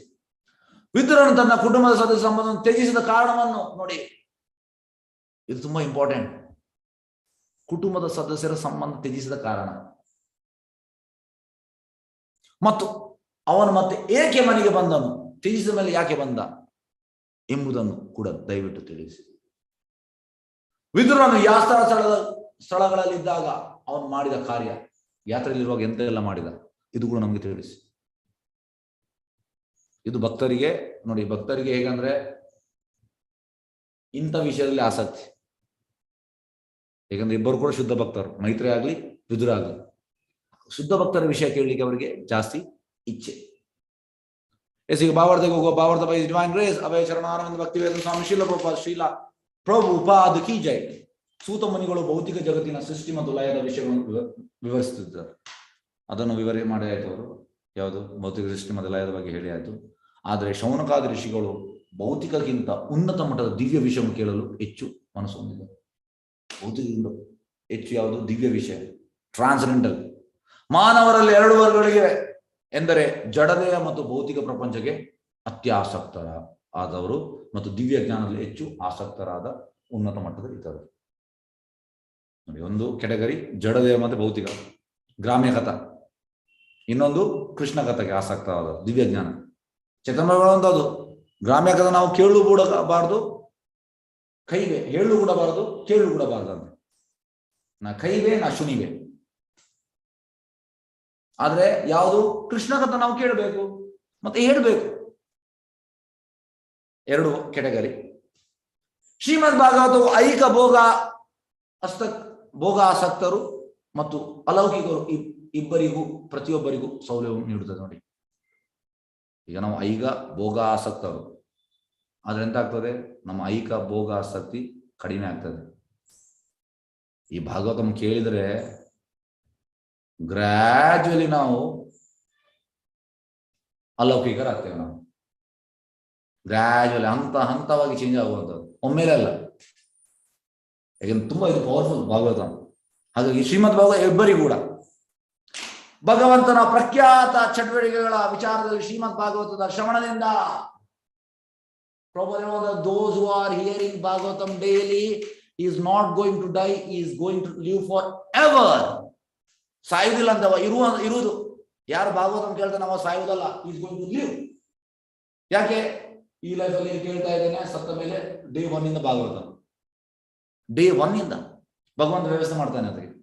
ವಿದುರನು ತನ್ನ ಕುಟುಂಬದ ಸದಸ್ಯ ಸಂಬಂಧವನ್ನು ತ್ಯಜಿಸಿದ ಕಾರಣವನ್ನು ನೋಡಿ, ಇದು ತುಂಬಾ ಇಂಪಾರ್ಟೆಂಟ್. ಕುಟುಂಬದ ಸದಸ್ಯರ ಸಂಬಂಧ ತ್ಯಜಿಸಿದ ಕಾರಣ ಮತ್ತು ಅವನು ಮತ್ತೆ ಏಕೆ ಮನೆಗೆ ಬಂದನು, ತ್ಯಜಿಸಿದ ಮೇಲೆ ಯಾಕೆ ಬಂದ ಎಂಬುದನ್ನು ಕೂಡ ದಯವಿಟ್ಟು ತಿಳಿಸಿ. ವಿದುರನು ಯಾತ್ರಾ ಸ್ಥಳಗಳಲ್ಲಿದ್ದಾಗ ಅವನು ಮಾಡಿದ ಕಾರ್ಯ, ಯಾತ್ರೆಯಲ್ಲಿರುವಾಗ ಎಂತೆಲ್ಲ ಮಾಡಿದ, ಇದು ಕೂಡ ನಮಗೆ ತಿಳಿಸಿ. ಇದು ಭಕ್ತರಿಗೆ ನೋಡಿ, ಭಕ್ತರಿಗೆ ಹೇಗಂದ್ರೆ ಇಂಥ ವಿಷಯದಲ್ಲಿ ಆಸಕ್ತಿ. ಹೇಗಂದ್ರೆ ಇಬ್ಬರು ಕೂಡ ಶುದ್ಧ ಭಕ್ತರು, ಮೈತ್ರಿ ಆಗ್ಲಿ ವಿದುರ ಆಗ್ಲಿ, ಶುದ್ಧ ಭಕ್ತರ ವಿಷಯ ಕೇಳಲಿಕ್ಕೆ ಅವರಿಗೆ ಜಾಸ್ತಿ ಇಚ್ಛೆ. ಎಸಿಗೆ ಭಾವಾರ್ಥಕ್ಕೆ ಹೋಗುವ ಭಾವಾರ್ಥ ಬೈ ಡಿವೈನ್ ಗ್ರೇಸ್ ಅಭಯ ಶರಣಾನಂದ ಭಕ್ತಿ ವೇದ ಸ್ವಾಮಿ ಶ್ರೀಲ ಪ್ರಭುಪಾದ್ ಕಿ ಜೈ. ಸೂತ ಮುನಿಗಳು ಭೌತಿಕ ಜಗತ್ತಿನ ಸೃಷ್ಟಿ ಮತ್ತು ಲಯದ ವಿಷಯಗಳನ್ನು ವಿವರಿಸುತ್ತಿದ್ದಾರೆ. ಅದನ್ನು ವಿವರಣೆ ಮಾಡಿ ಆಯ್ತು ಅವರು, ಯಾವುದು ಭೌತಿಕ ಸೃಷ್ಟಿ ಮತ್ತು ಲಯದ ಬಗ್ಗೆ ಹೇಳಿ ಆಯ್ತು. ಆದರೆ ಶೌನಕಾದಿ ಋಷಿಗಳು ಭೌತಿಕಕ್ಕಿಂತ ಉನ್ನತ ಮಟ್ಟದ ದಿವ್ಯ ವಿಷಯವನ್ನು ಕೇಳಲು ಹೆಚ್ಚು ಮನಸ್ಸು ಹೊಂದಿದ್ದಾರೆ. ಭೌತಿಕದಿಂದ ಹೆಚ್ಚು ಯಾವುದು ದಿವ್ಯ ವಿಷಯ, ಟ್ರಾನ್ಸೆಂಡೆಂಟಲ್. ಮಾನವರಲ್ಲಿ 2 ವರ್ಗಗಳಿವೆ ಎಂದರೆ ಜಡದೇಹ ಮತ್ತು ಭೌತಿಕ ಪ್ರಪಂಚಕ್ಕೆ ಅತ್ಯಾಸಕ್ತರಾದವರು ಮತ್ತು ದಿವ್ಯ ಜ್ಞಾನದಲ್ಲಿ ಹೆಚ್ಚು ಆಸಕ್ತರಾದ ಉನ್ನತ ಮಟ್ಟದ ಇತರರು. ನೋಡಿ, ಒಂದು ಕೆಟಗರಿ ಜಡದೇಹ ಮತ್ತು ಭೌತಿಕ ಗ್ರಾಮ್ಯ ಕಥಾ, ಇನ್ನೊಂದು ಕೃಷ್ಣ ಕಥೆಗೆ ಆಸಕ್ತವಾದ ದಿವ್ಯ ಜ್ಞಾನ. ಚೇತನವಂತದ್ದು ಗ್ರಾಮ್ಯ ಕಥೆ ನಾವು ಕೇಳು ಕೂಡಬಾರ್ದು, ಕೈವೆ ಹೇಳು ಕೂಡಬಾರದು, ಕೇಳು ಕೂಡಬಾರದು ಅಂತ. ನಾ ಕೈವೆ ನಾ ಶುನಿವೆ. ಆದ್ರೆ ಯಾವುದು ಕೃಷ್ಣ ಕಥೆ ನಾವು ಕೇಳಬೇಕು ಮತ್ತೆ ಹೇಳಬೇಕು. 2 ಕೆಟಗರಿ. ಶ್ರೀಮದ್ ಭಾಗವತವು ಐಕ ಭೋಗಾಸಕ್ತರು ಮತ್ತು ಅಲೌಕಿಕರು ಇಬ್ಬರಿಗೂ ಪ್ರತಿಯೊಬ್ಬರಿಗೂ ಸೌಲಭ್ಯವನ್ನು ನೀಡುತ್ತದೆ. ನೋಡಿ, ಈಗ ನಾವು ಐಕ ಭೋಗಾಸಕ್ತರು ಆದ್ರೆ ಎಂತ ಆಗ್ತದೆ, ನಮ್ಮ ಐಕ ಭೋಗಾಸಕ್ತಿ ಕಡಿಮೆ ಆಗ್ತದೆ. ಈ ಭಾಗವತಂ ಕೇಳಿದ್ರೆ ಗ್ರಾಜುಯಲಿ ನಾವು ಅಲೌಕಿಕರಾಗ್ತೇವೆ. ನಾವು ಗ್ರಾಜುಯಲಿ ಹಂತವಾಗಿ ಚೇಂಜ್ ಆಗುವಂಥದ್ದು, ಒಮ್ಮೆಲೆ ಅಲ್ಲ. ಯಾಕಂದ್ರೆ ತುಂಬಾ ಇದು ಪವರ್ಫುಲ್ ಭಾಗವತ. ಹಾಗಾಗಿ ಶ್ರೀಮದ್ ಭಾಗವತ ಇಬ್ಬರಿಗೂ ಕೂಡ ಭಗವಂತನ ಪ್ರಖ್ಯಾತ ಚಟುವಟಿಕೆಗಳ ವಿಚಾರದಲ್ಲಿ ಶ್ರೀಮದ್ ಭಾಗವತದ ಶ್ರವಣದಿಂದ those who are hearing Bhagavatam daily is not going to die, is going to live forever. ಸಾಯುವುದಿಲ್ಲ ಅಂತವ ಇರುವುದು ಯಾರು ಭಾಗವತಂ ಕೇಳ್ತಾನೆ ಅವ ಸಾಯುವುದಲ್ಲ, ಈಸ್ ಗೋಯಿಂಗ್ ಟು ಲಿವ್. ಯಾಕೆ ಈ ಲೈಫಲ್ಲಿ ಕೇಳ್ತಾ ಇದ್ದೇನೆ, ಸತ್ತ ಮೇಲೆ ಡೇ 1 ಇಂದ ಭಾಗವತ, ಡೇ 1 ಇಂದ ಭಗವಂತ ವ್ಯವಸ್ಥೆ ಮಾಡ್ತಾನೆ ಅದಕ್ಕೆ.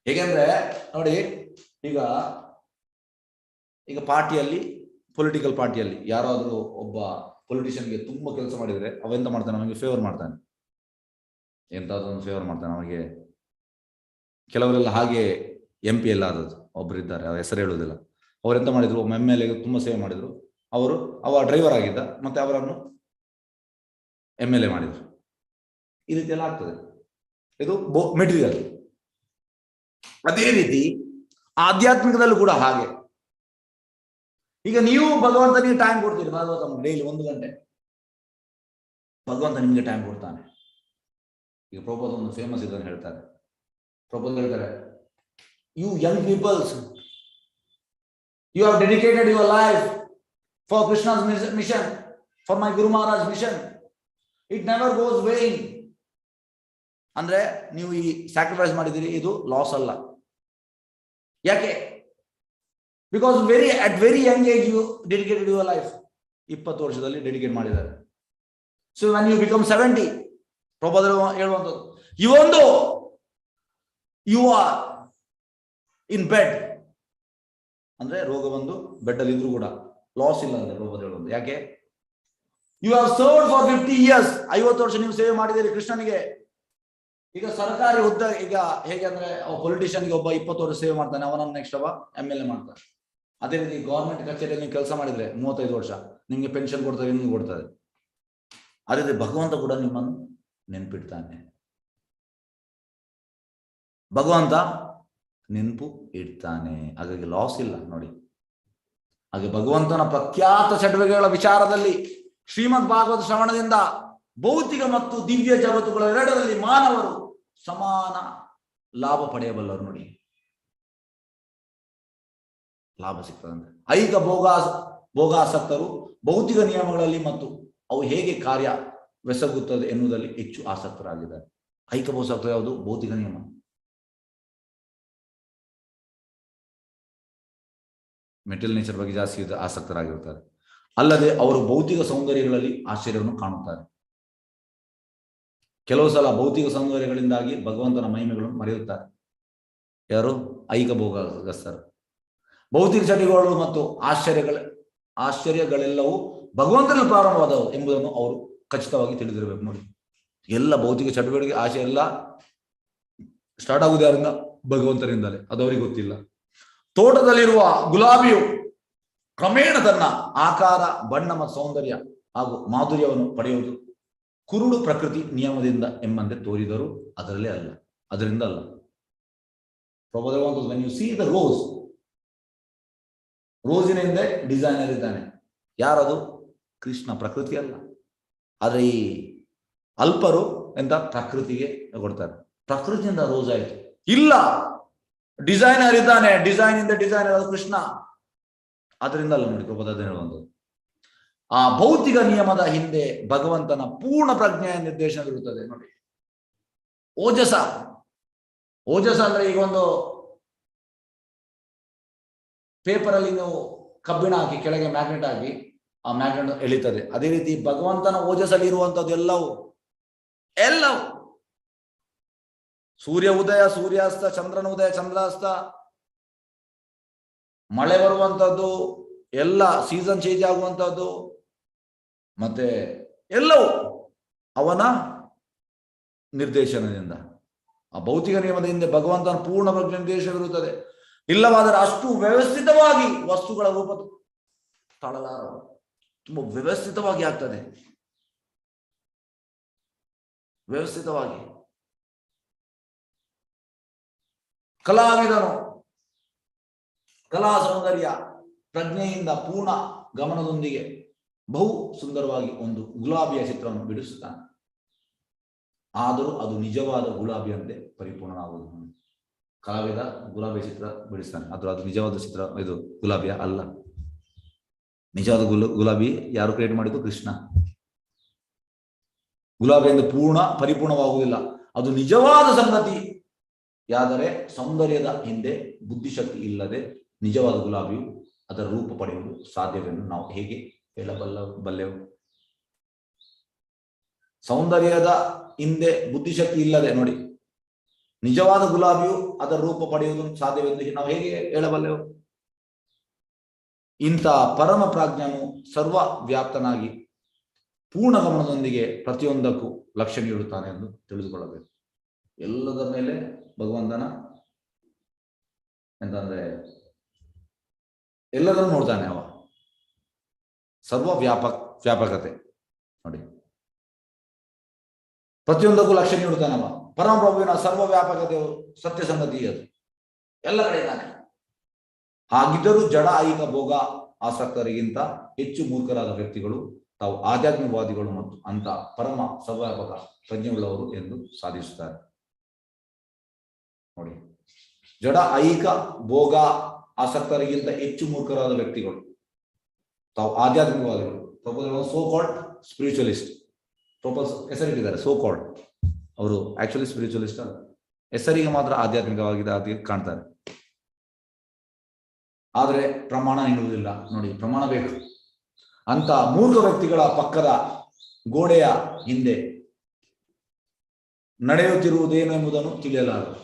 ಹೇಗೆಂದ್ರೆ ನೋಡಿ, ಈಗ ಪಾರ್ಟಿಯಲ್ಲಿ, ಪೊಲಿಟಿಕಲ್ ಪಾರ್ಟಿಯಲ್ಲಿ ಯಾರಾದ್ರೂ ಒಬ್ಬ ಪೊಲಿಟಿಷಿಯನ್ಗೆ ತುಂಬಾ ಕೆಲಸ ಮಾಡಿದ್ರೆ ಅವೆಂತ ಮಾಡ್ತಾನೆ, ನಮಗೆ ಫೇವರ್ ಮಾಡ್ತಾನೆ, ಎಂತಾದ್ರೂ ಫೇವರ್ ಮಾಡ್ತಾನೆ ಅವನಿಗೆ. ಕೆಲವರೆಲ್ಲ ಹಾಗೆ MP ಎಲ್ಲ ಆದದ್ದು ಒಬ್ರು ಇದ್ದಾರೆ, ಅವ್ರ ಹೆಸರು ಹೇಳುವುದಿಲ್ಲ. ಅವರೆಂತ ಮಾಡಿದ್ರು, MLA ತುಂಬಾ ಸೇವೆ ಮಾಡಿದ್ರು, ಅವ ಡ್ರೈವರ್ ಆಗಿದ್ದ, ಮತ್ತೆ ಅವರನ್ನು MLA ಮಾಡಿದ್ರು. ಈ ರೀತಿ ಎಲ್ಲ ಆಗ್ತದೆ, ಇದು ಮೆಟೀರಿಯಲ್. ಅದೇ ರೀತಿ ಆಧ್ಯಾತ್ಮಿಕದಲ್ಲೂ ಕೂಡ ಹಾಗೆ. ಈಗ ನೀವು ಭಗವಂತನಿಗೆ ಟೈಮ್ ಕೊಡ್ತೀರಿ, ಭಾಗವತ ಡೈಲಿ 1 ಗಂಟೆ, ಭಗವಂತ ನಿಮ್ಗೆ ಟೈಮ್ ಕೊಡ್ತಾನೆ. ಈಗ ಪ್ರಭುಪಾದ ಒಂದು ಫೇಮಸ್ ಇದನ್ನು ಹೇಳ್ತಾರೆ, ಪ್ರಭುಪಾದ ಹೇಳ್ತಾರೆ, you young peoples, you have dedicated your life for Krishna's mission, for my Guru Maharaj mission, it never goes vain. ಅಂದ್ರೆ ನೀವು ಈ ಸ್ಯಾಕ್ರಿಫೈಸ್ ಮಾಡಿದಿರಿ, ಇದು ಲಾಸ್ ಅಲ್ಲ. ಯಾಕೆ? Because at very young age you dedicated your life. 20 ವರ್ಷದಲ್ಲಿ ಡೆಡಿಕೇಟ್ ಮಾಡಿದ್ದಾರೆ. So when you become 70, Prabhupada ಹೇಳುವಂಥದ್ದು, ಯು ಆರ್ ಇನ್ ಬೆಡ್, ಅಂದ್ರೆ ರೋಗ ಬಂದು ಬೆಡ್ ಅಲ್ಲಿ ಇದ್ರು ಕೂಡ ಲಾಸ್ ಇಲ್ಲ ಅಂದ್ರೆ ಪ್ರಭುಪಾದ ಹೇಳುವಂಥದ್ದು. ಯಾಕೆ? You have served for 50 years, 50 ವರ್ಷ ನೀವು ಸೇವೆ ಮಾಡಿದ್ದೀರಿ ಕೃಷ್ಣನಿಗೆ. ಈಗ ಸರ್ಕಾರಿ ಹುದ್ದೆ, ಈಗ ಹೇಗೆ ಅಂದ್ರೆ ಪೊಲಿಟಿಷಿಯನ್ಗೆ ಒಬ್ಬ 20 ವರ್ಷ ಸೇವೆ ಮಾಡ್ತಾನೆ, ಅವನನ್ನು ನೆಕ್ಸ್ಟ್ ಒಬ್ಬ MLA ಮಾಡ್ತಾನೆ. ಅದೇ ರೀತಿ ಗವರ್ಮೆಂಟ್ ಕಚೇರಿಯಲ್ಲಿ ನೀವು ಕೆಲಸ ಮಾಡಿದ್ರೆ 35 ವರ್ಷ ನಿಮ್ಗೆ ಪೆನ್ಷನ್ ಕೊಡ್ತಾರೆ, ನಿಮ್ಗೆ ಕೊಡ್ತಾರೆ. ಅದೇ ರೀತಿ ಭಗವಂತ ಕೂಡ ನಿಮ್ಮನ್ನು ನೆನಪಿಡ್ತಾನೆ, ಭಗವಂತ ನೆನಪು ಇಡ್ತಾನೆ. ಹಾಗಾಗಿ ಲಾಸ್ ಇಲ್ಲ ನೋಡಿ. ಹಾಗೆ ಭಗವಂತನ ಪ್ರಖ್ಯಾತ ಚಟುವಟಿಕೆಗಳ ವಿಚಾರದಲ್ಲಿ ಶ್ರೀಮದ್ ಭಾಗವತ ಶ್ರವಣದಿಂದ ಭೌತಿಕ ಮತ್ತು ದಿವ್ಯ ಜಗತ್ತುಗಳ ಎರಡರಲ್ಲಿ ಮಾನವರು ಸಮಾನ ಲಾಭ ಪಡೆಯಬಲ್ಲರು. ನೋಡಿ, ಲಾಭ ಸಿಗ್ತದಂತೆ. ಐಕ ಭೋಗಾಸಕ್ತರು ಭೌತಿಕ ನಿಯಮಗಳಲ್ಲಿ ಮತ್ತು ಅವು ಹೇಗೆ ಕಾರ್ಯವೆಸಗುತ್ತದೆ ಎನ್ನುವುದರಲ್ಲಿ ಹೆಚ್ಚು ಆಸಕ್ತರಾಗಿದ್ದಾರೆ. ಐಕ ಭೋಗಾಸಕ್ತ ಯಾವುದು? ಭೌತಿಕ ನಿಯಮ. ಮೆಟೀರಿಯಲ್ ನೇಚರ್ ಬಗ್ಗೆ ಜಾಸ್ತಿ ಆಸಕ್ತರಾಗಿರ್ತಾರೆ. ಅಲ್ಲದೆ ಅವರು ಭೌತಿಕ ಸೌಂದರ್ಯಗಳಲ್ಲಿ ಆಶ್ಚರ್ಯವನ್ನು ಕಾಣುತ್ತಾರೆ. ಕೆಲವು ಸಲ ಭೌತಿಕ ಸೌಂದರ್ಯಗಳಿಂದಾಗಿ ಭಗವಂತನ ಮಹಿಮೆಗಳನ್ನು ಮರೆಯುತ್ತಾರೆ. ಯಾರು? ಐಕ ಭೋಗಸ್ಥರು. ಭೌತಿಕ ಚಟುವಟಿಕೆಗಳು ಮತ್ತು ಆಶ್ಚರ್ಯಗಳೆಲ್ಲವೂ ಭಗವಂತನಲ್ಲಿ ಪ್ರಾರಂಭವಾದವು ಎಂಬುದನ್ನು ಅವರು ಖಚಿತವಾಗಿ ತಿಳಿದಿರಬೇಕು. ನೋಡಿ, ಎಲ್ಲ ಭೌತಿಕ ಚಟುವಟಿಕೆ ಆಶೆ ಎಲ್ಲ ಸ್ಟಾರ್ಟ್ ಆಗುವುದು ಯಾರಿಂದ? ಭಗವಂತನಿಂದಲೇ. ಅದು ಅವರಿಗೆ ಗೊತ್ತಿಲ್ಲ. ತೋಟದಲ್ಲಿರುವ ಗುಲಾಬಿಯು ಕ್ರಮೇಣ ತನ್ನ ಆಕಾರ, ಬಣ್ಣ ಮತ್ತು ಸೌಂದರ್ಯ ಹಾಗೂ ಮಾಧುರ್ಯವನ್ನು ಪಡೆಯುವುದು ಕುರುಡು ಪ್ರಕೃತಿ ನಿಯಮದಿಂದ ಎಂಬಂತೆ ತೋರಿದರೂ ಅದರಿಂದ ಅಲ್ಲ. When you see the rose, ರೋಸಿನ ಹಿಂದೆ ಡಿಸೈನರ್ ಇದ್ದಾನೆ. ಯಾರದು? ಕೃಷ್ಣ, ಪ್ರಕೃತಿ ಅಲ್ಲ. ಆದ್ರೆ ಈ ಅಲ್ಪರು ಎಂತ ಪ್ರಕೃತಿಗೆ ಕೊಡ್ತಾರೆ. ಪ್ರಕೃತಿಯಿಂದ ರೋಸ್ ಆಯ್ತು ಇಲ್ಲ, ಡಿಸೈನರ್ ಇದ್ದಾನೆ, ಡಿಸೈನ್ ಇಂದ ಡಿಸೈನರ್ ಅದು ಕೃಷ್ಣ. ಅದರಿಂದ ಅಲ್ಲ ನೋಡಿ ಪ್ರಭುಪಾದ ಹೇಳುವಂಥದ್ದು. ಆ ಭೌತಿಕ ನಿಯಮದ ಹಿಂದೆ ಭಗವಂತನ ಪೂರ್ಣ ಪ್ರಜ್ಞೆಯ ನಿರ್ದೇಶನವಿರುತ್ತದೆ. ನೋಡಿ, ಓಜಸ ಅಂದ್ರೆ ಈಗ ಒಂದು ಪೇಪರ್ ಅಲ್ಲಿ ನೀವು ಕಬ್ಬಿಣ ಹಾಕಿ ಕೆಳಗೆ ಮ್ಯಾಗ್ನೆಟ್ ಹಾಕಿ ಆ ಮ್ಯಾಗ್ನೆಟ್ ಎಳಿತದೆ. ಅದೇ ರೀತಿ ಭಗವಂತನ ಓಜಸ್ಸಲ್ಲಿ ಇರುವಂತದ್ದು ಎಲ್ಲವೂ ಸೂರ್ಯ ಉದಯ, ಸೂರ್ಯಾಸ್ತ, ಚಂದ್ರನ ಉದಯ, ಚಂದ್ರಾಸ್ತ, ಮಳೆ ಬರುವಂತದ್ದು, ಎಲ್ಲ ಸೀಸನ್ ಚೇಂಜ್ ಆಗುವಂತದ್ದು, ಮತ್ತೆ ಎಲ್ಲವೂ ಅವನ ನಿರ್ದೇಶನದಿಂದ. ಆ ಭೌತಿಕ ನಿಯಮದ ಹಿಂದೆ ಭಗವಂತನ ಪೂರ್ಣ ಪ್ರಜ್ಞೆ ನಿರ್ದೇಶನವಿರುತ್ತದೆ. ಇಲ್ಲವಾದರೆ ಅಷ್ಟು ವ್ಯವಸ್ಥಿತವಾಗಿ ವಸ್ತುಗಳ ರೂಪ ತಾಳಲಾರವು. ತುಂಬಾ ವ್ಯವಸ್ಥಿತವಾಗಿ ಆಗ್ತದೆ, ವ್ಯವಸ್ಥಿತವಾಗಿ. ಕಲಾವಿದನು ಕಲಾ ಸೌಂದರ್ಯ ಪ್ರಜ್ಞೆಯಿಂದ ಪೂರ್ಣ ಗಮನದೊಂದಿಗೆ ಬಹು ಸುಂದರವಾಗಿ ಒಂದು ಗುಲಾಬಿಯ ಚಿತ್ರವನ್ನು ಬಿಡಿಸುತ್ತಾನೆ. ಆದರೂ ಅದು ನಿಜವಾದ ಗುಲಾಬಿಯಂತೆ ಪರಿಪೂರ್ಣನಾಗುವುದು. ಕಲಾವಿದ ಗುಲಾಬಿ ಚಿತ್ರ ಬಿಡಿಸ್ತಾನೆ, ಆದರೂ ಅದು ನಿಜವಾದ ಚಿತ್ರ ಇದು ಗುಲಾಬಿಯ ಅಲ್ಲ. ನಿಜವಾದ ಗುಲಾಬಿ ಯಾರು ಕ್ರಿಯೇಟ್ ಮಾಡಿದ್ದು? ಕೃಷ್ಣ. ಗುಲಾಬಿಯಿಂದ ಪರಿಪೂರ್ಣವಾಗುವುದಿಲ್ಲ. ಅದು ನಿಜವಾದ ಸಂಗತಿ ಯಾದರೆ ಸೌಂದರ್ಯದ ಹಿಂದೆ ಬುದ್ಧಿಶಕ್ತಿ ಇಲ್ಲದೆ ನಿಜವಾದ ಗುಲಾಬಿಯು ಅದರ ರೂಪ ಪಡೆಯುವುದು ಸಾಧ್ಯವೆಂದು ನಾವು ಹೇಗೆ ಹೇಳಬಲ್ಲೆವು? ಸೌಂದರ್ಯದ ಹಿಂದೆ ಬುದ್ಧಿಶಕ್ತಿ ಇಲ್ಲದೆ ನೋಡಿ, ನಿಜವಾದ ಗುಲಾಬಿಯು ಅದರ ರೂಪ ಪಡೆಯುವುದು ಸಾಧ್ಯವೆಂದು ನಾವು ಹೇಗೆ ಹೇಳಬಲ್ಲೆವು? ಇಂಥ ಪರಮ ಪ್ರಾಜ್ಞನು ಸರ್ವವ್ಯಾಪ್ತನಾಗಿ ಪೂರ್ಣ ಗಮನದೊಂದಿಗೆ ಪ್ರತಿಯೊಂದಕ್ಕೂ ಲಕ್ಷ್ಯ ನೀಡುತ್ತಾನೆ ಎಂದು ತಿಳಿದುಕೊಳ್ಳಬೇಕು. ಎಲ್ಲದರ ಮೇಲೆ ಭಗವಂತನ ಎಂತಂದ್ರೆ ಎಲ್ಲದನ್ನು ನೋಡ್ತಾನೆ ಅವ. ವ್ಯಾಪಕತೆ ನೋಡಿ, ಪ್ರತಿಯೊಂದಕ್ಕೂ ಲಕ್ಷ್ಯ ನೀಡುತ್ತಾನೆ ಅವ. ಪರಮಪ್ರಭುವಿನ ಸರ್ವ ವ್ಯಾಪಕತೆಯು ಸತ್ಯ ಸಂಗತಿ, ಅದು ಎಲ್ಲ ಕಡೆ ಇದ್ದಾನೆ. ಹಾಗಿದ್ದರೂ ಜಡ ಐಕ ಭೋಗ ಆಸಕ್ತರಿಗಿಂತ ಹೆಚ್ಚು ಮೂರ್ಖರಾದ ವ್ಯಕ್ತಿಗಳು ತಾವು ಆಧ್ಯಾತ್ಮಿಕವಾದಿಗಳು ಮತ್ತು ಅಂತ ಪರಮ ಸರ್ವವ್ಯಾಪಕ ಪ್ರಜ್ಞೆಯುಳ್ಳವರು ಎಂದು ಸಾಧಿಸುತ್ತಾರೆ. ನೋಡಿ, ಜಡ ಐಕ ಭೋಗ ಆಸಕ್ತರಿಗಿಂತ ಹೆಚ್ಚು ಮೂರ್ಖರಾದ ವ್ಯಕ್ತಿಗಳು ತಾವು ಆಧ್ಯಾತ್ಮಿಕವಾದಿಗಳು. So called spiritualist. ಹೆಸರಿಟ್ಟಿದ್ದಾರೆ ಸೋ ಕಾಲ್ಡ್. ಅವರು ಆಕ್ಚುಲಿ ಸ್ಪಿರಿಚುವಲಿಸ್ಟ್ ಅಲ್ಲ, ಹೆಸರಿಗೆ ಮಾತ್ರ ಆಧ್ಯಾತ್ಮಿಕವಾಗಿ ಕಾಣ್ತಾರೆ. ಆದರೆ ಪ್ರಮಾಣ ನೀಡುವುದಿಲ್ಲ. ನೋಡಿ, ಪ್ರಮಾಣ ಬೇಕು. ಅಂತ ಮೂರ್ಖ ವ್ಯಕ್ತಿಗಳ ಪಕ್ಕದ ಗೋಡೆಯ ಹಿಂದೆ ನಡೆಯುತ್ತಿರುವುದೇನು ಎಂಬುದನ್ನು ತಿಳಿಯಲಾರರು.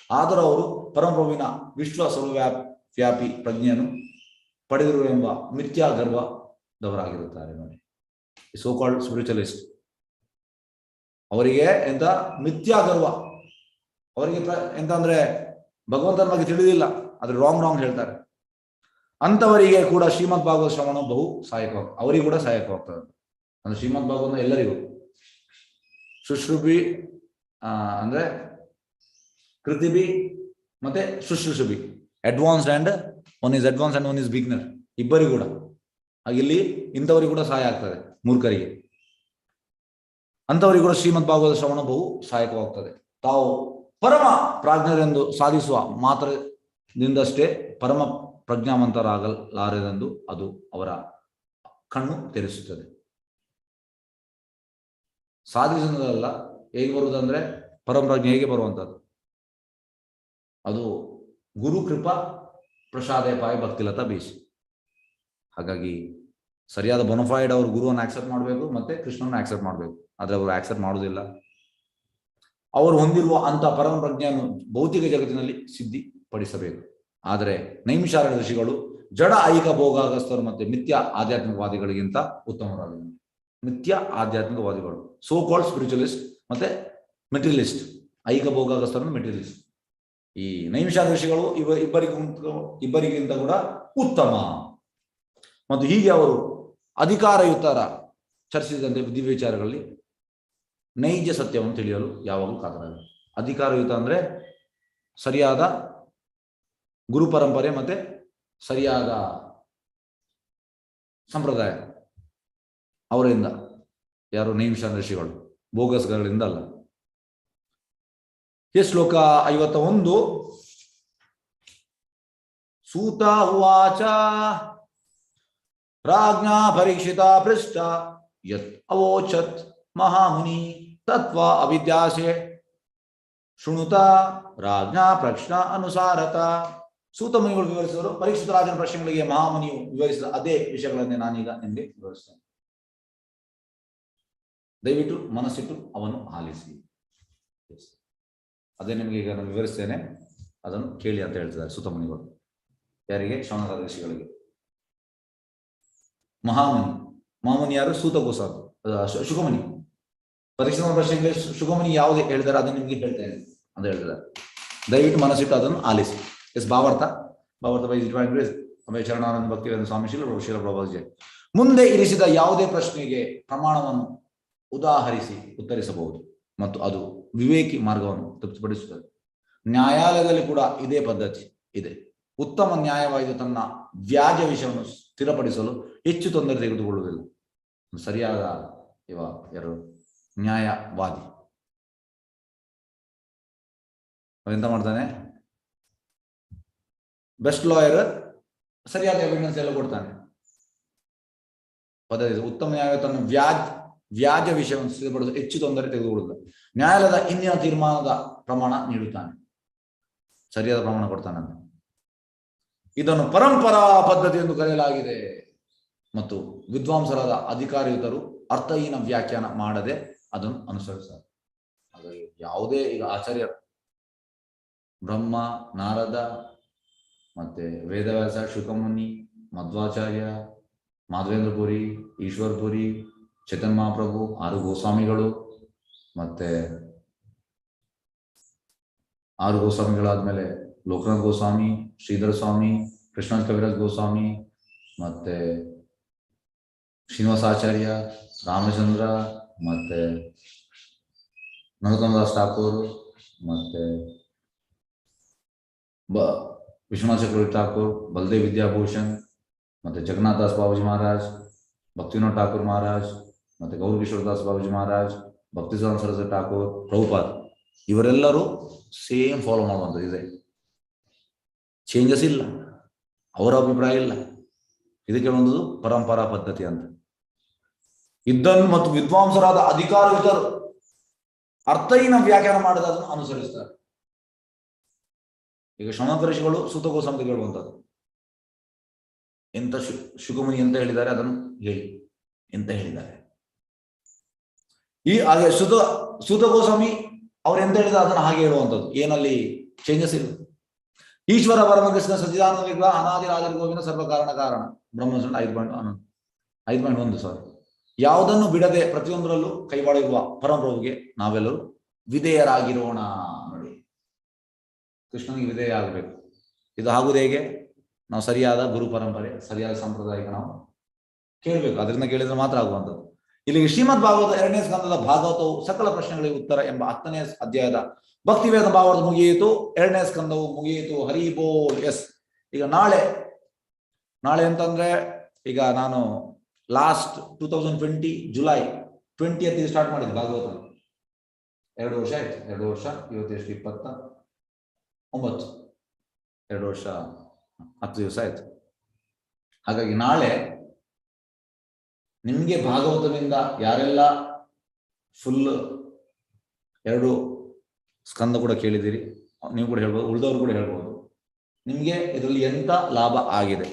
ಆದರೂ ಅವರು ಪರಮಪ್ರಭುವಿನ ವಿಶ್ವ ಸರ್ವವ್ಯಾಪಿ ಪ್ರಜ್ಞೆಯನ್ನು ಪಡೆದಿರುವೆಂಬ ಮಿಥ್ಯಾ ಗರ್ವದವರಾಗಿರುತ್ತಾರೆ. ನೋಡಿ, ಸೋ ಕಾಲ್ಡ್ ಸ್ಪಿರಿಚುವಲಿಸ್ಟ್ ಅವರಿಗೆ ಎಂತ ಮಿಥ್ಯಾ ಗರ್ವ. ಅವರಿಗೆ ಎಂತ ಅಂದ್ರೆ ಭಗವಂತನ ಬಗ್ಗೆ ತಿಳಿದಿಲ್ಲ, ಆದ್ರೆ ರಾಂಗ್ ಹೇಳ್ತಾರೆ. ಅಂತವರಿಗೆ ಕೂಡ ಶ್ರೀಮದ್ ಭಾಗವತ ಶ್ರವಣ ಬಹು ಸಹಾಯಕವಾಗ್ತದೆ. ಅವರಿಗೂ ಕೂಡ ಸಹಾಯಕವಾಗ್ತದೆ. ಅಂದ್ರೆ ಶ್ರೀಮದ್ ಭಾಗವತ ಎಲ್ಲರಿಗೂ ಶುಶ್ರೂಷಿ ಅಂದ್ರೆ ಕೃತಿಬಿ ಮತ್ತೆ ಶುಶ್ರೂಷುಬಿ, advanced and one is beginner, ಇಬ್ಬರಿಗೂ ಕೂಡ. ಹಾಗಿಲ್ಲಿ ಇಂಥವರಿಗೂ ಕೂಡ ಸಹಾಯ ಆಗ್ತದೆ, ಮೂರ್ಖರಿಗೆ. ಅಂತವರಿಗೂ ಕೂಡ ಶ್ರೀಮದ್ ಭಾಗವತ ಶ್ರವಣ ಬಹು ಸಹಾಯಕವಾಗ್ತದೆ. ತಾವು ಪರಮ ಪ್ರಾಜ್ಞರೆಂದು ಸಾಧಿಸುವ ಮಾತ್ರದಿಂದಷ್ಟೇ ಪರಮ ಪ್ರಜ್ಞಾವಂತರಾಗಲಾರೆಂದು ಅದು ಅವರ ಕಣ್ಣು ತೆರೆಸುತ್ತದೆ. ಸಾಧಿಸುವುದಲ್ಲ, ಹೇಗೆ ಬರುವುದಂದ್ರೆ ಪರಮ ಪ್ರಜ್ಞೆ ಹೇಗೆ ಬರುವಂಥದ್ದು? ಅದು ಗುರು ಕೃಪಾ ಪ್ರಸಾದೇಪಾಯ ಭಕ್ತಿಲತಾ ಬೀಸಿ. ಹಾಗಾಗಿ ಸರಿಯಾದ ಬೊನಫೈಡ್ ಅವರು ಗುರುವನ್ನು ಆಕ್ಸೆಪ್ಟ್ ಮಾಡಬೇಕು, ಮತ್ತೆ ಕೃಷ್ಣನ ಆಕ್ಸೆಪ್ಟ್ ಮಾಡಬೇಕು. ಆದ್ರೆ ಅವರು ಆಕ್ಸೆಪ್ಟ್ ಮಾಡುವುದಿಲ್ಲ. ಅವರು ಹೊಂದಿರುವ ಅಂತ ಪರಮ ಪ್ರಜ್ಞೆಯನ್ನು ಭೌತಿಕ ಜಗತ್ತಿನಲ್ಲಿ ಸಿದ್ಧಿಪಡಿಸಬೇಕು. ಆದರೆ ನೈಮಿಷಾರಣ್ಯ ಋಷಿಗಳು ಜಡ ಐಕ ಭೋಗಾಗಸ್ತರು ಮತ್ತೆ ಮಿಥ್ಯ ಆಧ್ಯಾತ್ಮಿಕವಾದಿಗಳಿಗಿಂತ ಉತ್ತಮರಾಗಿದ್ದಾರೆ. ಮಿಥ್ಯ ಆಧ್ಯಾತ್ಮಿಕವಾದಿಗಳು, ಸೋ ಕಾಲ್ಡ್ ಸ್ಪಿರಿಚುವಲಿಸ್ಟ್ ಮತ್ತೆ ಮೆಟೀರಿಯಲಿಸ್ಟ್. ಐಕ ಭೋಗಾಗಸ್ತರು ಮೆಟೀರಿಯಲಿಸ್ಟ್. ಈ ನೈಮಿಷಾರಣ್ಯ ಋಷಿಗಳು ಇಬ್ಬರಿಗಿಂತ ಕೂಡ ಉತ್ತಮ. ಮತ್ತು ಹೀಗೆ ಅವರು ಅಧಿಕಾರಯುತರ ಚರ್ಚಿಸಿದಂತೆ ದಿವ್ಯ ವಿಚಾರಗಳಲ್ಲಿ ನೈಜ ಸತ್ಯವನ್ನು ತಿಳಿಯಲು ಯಾವಾಗಲೂ ಕಾತರಾಗಬೇಕು. ಅಧಿಕಾರಯುತ ಅಂದ್ರೆ ಸರಿಯಾದ ಗುರು ಪರಂಪರೆ ಮತ್ತೆ ಸರಿಯಾದ ಸಂಪ್ರದಾಯ ಅವರಿಂದ. ಯಾರು? ನೈಮಿಷಾರಣ್ಯ ಋಷಿಗಳು, ಬೋಗಸ್ಗಳಿಂದ ಅಲ್ಲ. ಶ್ಲೋಕ 51. ಸೂತ ಉವಾಚ ರಾಜ್ಞಾ ಪರೀಕ್ಷಿತ ಪೃಷ್ಟ ಯತ್ ಅವೋಚತ್ ಮಹಾಮುನಿ ತತ್ವ ಅವಿದ್ಯಾಸೆ ಶೃಣುತ ರಾಜ್ಞಾ ಪ್ರಶ್ನ ಅನುಸಾರತ. ಸೂತ ಮುನಿಗಳು ವಿವರಿಸಿದರು. ಪರೀಕ್ಷಿತ ರಾಜನ ಪ್ರಶ್ನೆಗಳಿಗೆ ಮಹಾಮುನಿಯು ವಿವರಿಸಿದ ಅದೇ ವಿಷಯಗಳನ್ನೇ ನಾನೀಗ ನಿಮಗೆ ವಿವರಿಸ್ತೇನೆ. ದಯವಿಟ್ಟು ಮನಸ್ಸಿಟ್ಟು ಅವನು ಆಲಿಸಿ. ಅದೇ ನಿಮಗೆ ಈಗ ನಾನು ವಿವರಿಸ್ತೇನೆ, ಅದನ್ನು ಕೇಳಿ ಅಂತ ಹೇಳ್ತಿದ್ದಾರೆ ಸೂತ ಮುನಿಗಳು. ಯಾರಿಗೆ? ಶೌನಕಾದಿ ಋಷಿಗಳಿಗೆ. ಮಹಾಮುನಿ ಯಾರು? ಸೂತ ಗೋಸಾದ ಶುಕಮುನಿ. ಪರೀಕ್ಷಿತ ಪ್ರಶ್ನೆಗೆ ಶುಕಮುನಿ ಯಾವುದು ಹೇಳ್ತಾರೆ ಅದನ್ನು ನಿಮ್ಗೆ ಹೇಳ್ತೇನೆ ಅಂತ ಹೇಳ್ತಿದ್ದಾರೆ. ದಯವಿಟ್ಟು ಮನಸ್ಸಿಟ್ಟು ಅದನ್ನು ಆಲಿಸಿ. ಭಾವಾರ್ಥ ಬೈ ಚರಣಾನಂದ ಭಕ್ತಿವೇದಾಂತ ಸ್ವಾಮಿ ಶೀಲ ಪ್ರಭಾಜಿ. ಮುಂದೆ ಇರಿಸಿದ ಯಾವುದೇ ಪ್ರಶ್ನೆಗೆ ಪ್ರಮಾಣವನ್ನು ಉದಾಹರಿಸಿ ಉತ್ತರಿಸಬಹುದು ಮತ್ತು ಅದು ವಿವೇಕಿ ಮಾರ್ಗವನ್ನು ತೃಪ್ತಿಪಡಿಸುತ್ತದೆ. ನ್ಯಾಯಾಲಯದಲ್ಲಿ ಕೂಡ ಇದೇ ಪದ್ಧತಿ ಇದೆ. ಉತ್ತಮ ನ್ಯಾಯವಾದ ತನ್ನ ವ್ಯಾಜ್ಯ ವಿಷಯವನ್ನು ಸ್ಥಿರಪಡಿಸಲು ಹೆಚ್ಚು ತೊಂದರೆ ತೆಗೆದುಕೊಳ್ಳುವುದಿಲ್ಲ. ಸರಿಯಾದ ಯಾರು? ನ್ಯಾಯವಾದಿ. ಎಂತ ಮಾಡ್ತಾನೆ, ಬೆಸ್ಟ್ ಲಾಯರ್ ಸರಿಯಾದ ಎವಿಡೆನ್ಸ್ ಎಲ್ಲ ಕೊಡ್ತಾನೆ. ಪದ್ಧತಿ ಉತ್ತಮ ನ್ಯಾಯ ತನ್ನ ವ್ಯಾಜ್ಯ ವಿಷಯವನ್ನು ಸಿದ್ಧಪಡಿಸಲು ಹೆಚ್ಚು ತೊಂದರೆ ತೆಗೆದುಕೊಳ್ಳುತ್ತದೆ. ನ್ಯಾಯಾಲಯದ ಇಂದಿನ ತೀರ್ಮಾನದ ಪ್ರಮಾಣ ನೀಡುತ್ತಾನೆ, ಸರಿಯಾದ ಪ್ರಮಾಣ ಕೊಡ್ತಾನೆ. ಇದನ್ನು ಪರಂಪರಾ ಪದ್ಧತಿ ಎಂದು ಕರೆಯಲಾಗಿದೆ ಮತ್ತು ವಿದ್ವಾಂಸರಾದ ಅಧಿಕಾರಿಯುತರು ಅರ್ಥಹೀನ ವ್ಯಾಖ್ಯಾನ ಮಾಡದೆ ಅದನ್ನು ಅನುಸರಿಸುತ್ತಾರೆ. ಹಾಗಾಗಿ ಯಾವುದೇ ಈಗ ಆಚಾರ್ಯ ಬ್ರಹ್ಮ, ನಾರದ, ಮತ್ತೆ ವೇದವ್ಯಾಸ, ಶುಕಮುನಿ, ಮಧ್ವಾಚಾರ್ಯ, ಮಾಧವೇಂದ್ರಪುರಿ, ಈಶ್ವರಪುರಿ, ಚೇತನ್ ಮಹಾಪ್ರಭು, 6 ಗೋಸ್ವಾಮಿಗಳು, ಮತ್ತೆ 6 ಗೋಸ್ವಾಮಿಗಳಾದ್ಮೇಲೆ ಲೋಕನಾಥ್ ಗೋಸ್ವಾಮಿ, ಶ್ರೀಧರ ಸ್ವಾಮಿ, ಕೃಷ್ಣ ಕವಿರಾಜ್ ಗೋಸ್ವಾಮಿ, ಮತ್ತೆ ಶ್ರೀನಿವಾಸಾಚಾರ್ಯ, ರಾಮಚಂದ್ರ, ಮತ್ತೆ ನರೋತ್ತಮದಾಸ್ ಠಾಕೂರ್, ಮತ್ತೆ ವಿಶ್ವನಾಥ ಚಕ್ರವರ್ತಿ ಠಾಕೂರ್, ಬಲದೇವ್ ವಿದ್ಯಾಭೂಷಣ್, ಮತ್ತೆ ಜಗನ್ನಾಥ ದಾಸ್ ಬಾಬುಜಿ ಮಹಾರಾಜ್, ಭಕ್ತಿವಿನೋದ್ ಠಾಕೂರ್ ಮಹಾರಾಜ್, ಮತ್ತೆ ಗೌರಕಿಶೋರ್ ದಾಸ್ ಬಾಬುಜಿ ಮಹಾರಾಜ್, ಭಕ್ತಿಸಿದ್ಧಾಂತ ಸರಸ್ವತಿ ಠಾಕೂರ್, ಪ್ರಭುಪಾದ್, ಇವರೆಲ್ಲರೂ ಸೇಮ್ ಫಾಲೋ ಮಾಡುವಂಥದ್ದು ಇದೆ. ಚೇಂಜಸ್ ಇಲ್ಲ, ಅವರ ಅಭಿಪ್ರಾಯ ಇಲ್ಲ. ಇದಕ್ಕೆ ಒಂದು ಪರಂಪರಾ ಪದ್ಧತಿ ಅಂತ. ಇದನ್ನು ಮತ್ತು ವಿದ್ವಾಂಸರಾದ ಅಧಿಕಾರಿಯುತರು ಅರ್ಥಹೀನ ವ್ಯಾಖ್ಯಾನ ಮಾಡಿದ ಅದನ್ನು ಅನುಸರಿಸ್ತಾರೆ. ಈಗ ಶಮಂತ ಋಷಿಗಳು ಸೂತಗೋಸ್ವಾಮಿ ಹೇಳುವಂಥದ್ದು, ಎಂತ ಶುಕಮುನಿ ಎಂತ ಹೇಳಿದ್ದಾರೆ ಅದನ್ನು ಹೇಳಿ ಎಂತ ಹೇಳಿದ್ದಾರೆ. ಈ ಹಾಗೆ ಸೂತಗೋಸ್ವಾಮಿ ಅವ್ರು ಎಂತ ಹೇಳಿದ್ದಾರೆ ಅದನ್ನು ಹಾಗೆ ಹೇಳುವಂಥದ್ದು, ಏನಲ್ಲಿ ಚೇಂಜಸ್ ಇಲ್ಲ. ಈಶ್ವರ ಪರಮಕೃಷ್ಣ ಸಚ್ಚಿದಾನಂದ ವಿಗ್ರಹ ಅನಾದಿ ರಾಜರ ಗೋವಿಂದ ಸರ್ವಕಾರಣ ಕಾರಣ ಬ್ರಹ್ಮಸಂಡ 5.1 ಸಾರಿ. ಯಾವುದನ್ನು ಬಿಡದೆ ಪ್ರತಿಯೊಂದರಲ್ಲೂ ಕೈವಾಡಿರುವ ಪರಮಪ್ರಭುಗೆ ನಾವೆಲ್ಲರೂ ವಿಧೇಯರಾಗಿರೋಣ. ನೋಡಿ, ಕೃಷ್ಣನಿಗೆ ವಿಧೇಯ ಆಗಬೇಕು. ಇದು ಆಗುವುದು ಹೇಗೆ? ನಾವು ಸರಿಯಾದ ಗುರು ಪರಂಪರೆ, ಸರಿಯಾದ ಸಂಪ್ರದಾಯಕ್ಕೆ ನಾವು ಕೇಳಬೇಕು. ಅದರಿಂದ ಕೇಳಿದ್ರೆ ಮಾತ್ರ ಆಗುವಂಥದ್ದು. ಇಲ್ಲಿಗೆ ಶ್ರೀಮದ್ ಭಾಗವತ 2ನೇ ಸ್ಕಂದದ ಭಾಗವತವು ಸಕಲ ಪ್ರಶ್ನೆಗಳಿಗೆ ಉತ್ತರ ಎಂಬ 10ನೇ ಅಧ್ಯಾಯದ ಭಕ್ತಿವೇದ ಭಾಗವತ ಮುಗಿಯಿತು. 2ನೇ ಸ್ಕಂದವು ಮುಗಿಯಿತು. ಹರಿ ಬೋಲ್. ಎಸ್, ಈಗ ನಾಳೆ ಅಂತಂದ್ರೆ ಈಗ ನಾನು ಲಾಸ್ಟ್ 2020 ಜುಲೈ 20th ಸ್ಟಾರ್ಟ್ ಮಾಡಿದ್ದು ಭಾಗವತ. 2 ವರ್ಷ ಆಯ್ತು. 2 ವರ್ಷ ಇವತ್ತೆಷ್ಟು 29, 2 ವರ್ಷ 10 ದಿವಸ ಆಯ್ತು. ಹಾಗಾಗಿ ನಾಳೆ ನಿಮ್ಗೆ ಭಾಗವತದಿಂದ ಯಾರೆಲ್ಲ ಫುಲ್ 2 ಸ್ಕಂದ ಕೂಡ ಕೇಳಿದ್ದೀರಿ, ನೀವು ಕೂಡ ಹೇಳ್ಬೋದು, ಉಳಿದವರು ಕೂಡ ಹೇಳ್ಬೋದು. ನಿಮ್ಗೆ ಇದರಲ್ಲಿ ಎಂತ ಲಾಭ ಆಗಿದೆ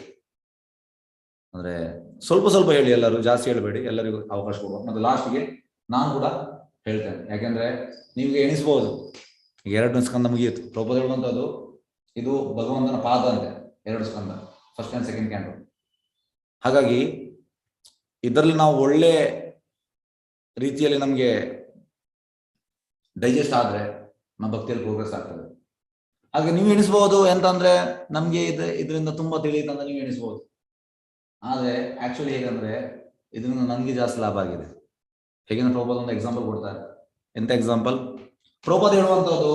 ಅಂದ್ರೆ ಸ್ವಲ್ಪ ಸ್ವಲ್ಪ ಹೇಳಿ, ಎಲ್ಲರೂ ಜಾಸ್ತಿ ಹೇಳಬೇಡಿ, ಎಲ್ಲರಿಗೂ ಅವಕಾಶ ಕೊಡುವ. ಮತ್ತೆ ಲಾಸ್ಟ್ಗೆ ನಾನು ಕೂಡ ಹೇಳ್ತೇನೆ, ಯಾಕೆಂದ್ರೆ ನಿಮ್ಗೆ ಎಣಿಸ್ಬೋದು ಈಗ 2 ಸ್ಕಂದ ಮುಗಿಯಿತು. ಪ್ರಭುಪಾದ ಹೇಳುವಂಥದ್ದು ಇದು ಭಗವಂತನ ಪಾದ ಅಂತೆ, 2 ಸ್ಕಂದ, ಫಸ್ಟ್ ಆ್ಯಂಡ್ ಸೆಕೆಂಡ್ ಕ್ಯಾಂಡು. ಹಾಗಾಗಿ ಇದರಲ್ಲಿ ನಾವು ಒಳ್ಳೆ ರೀತಿಯಲ್ಲಿ ನಮಗೆ ಡೈಜೆಸ್ಟ್ ಆದ್ರೆ ನಮ್ಮ ಭಕ್ತಿಯಲ್ಲಿ ಪ್ರೋಗ್ರೆಸ್ ಆಗ್ತದೆ. ಹಾಗೆ ನೀವು ಎಣಿಸ್ಬೋದು ಎಂತಂದ್ರೆ ನಮ್ಗೆ ಇದರಿಂದ ತುಂಬಾ ತಿಳಿಯುತ್ತಂತ ನೀವು ಎಣಿಸ್ಬೋದು. ಆದ್ರೆ ಆಕ್ಚುಲಿ ಹೇಗಂದ್ರೆ ಇದರಿಂದ ನನಗೆ ಜಾಸ್ತಿ ಲಾಭ ಆಗಿದೆ. ಹೇಗೆಂದ್ರೆ ಪ್ರಭುಪಾದ ಒಂದು ಎಕ್ಸಾಂಪಲ್ ಕೊಡ್ತಾರೆ. ಎಂತ ಎಕ್ಸಾಂಪಲ್? ಪ್ರಭುಪಾದ ಹೇಳುವಂಥದ್ದು,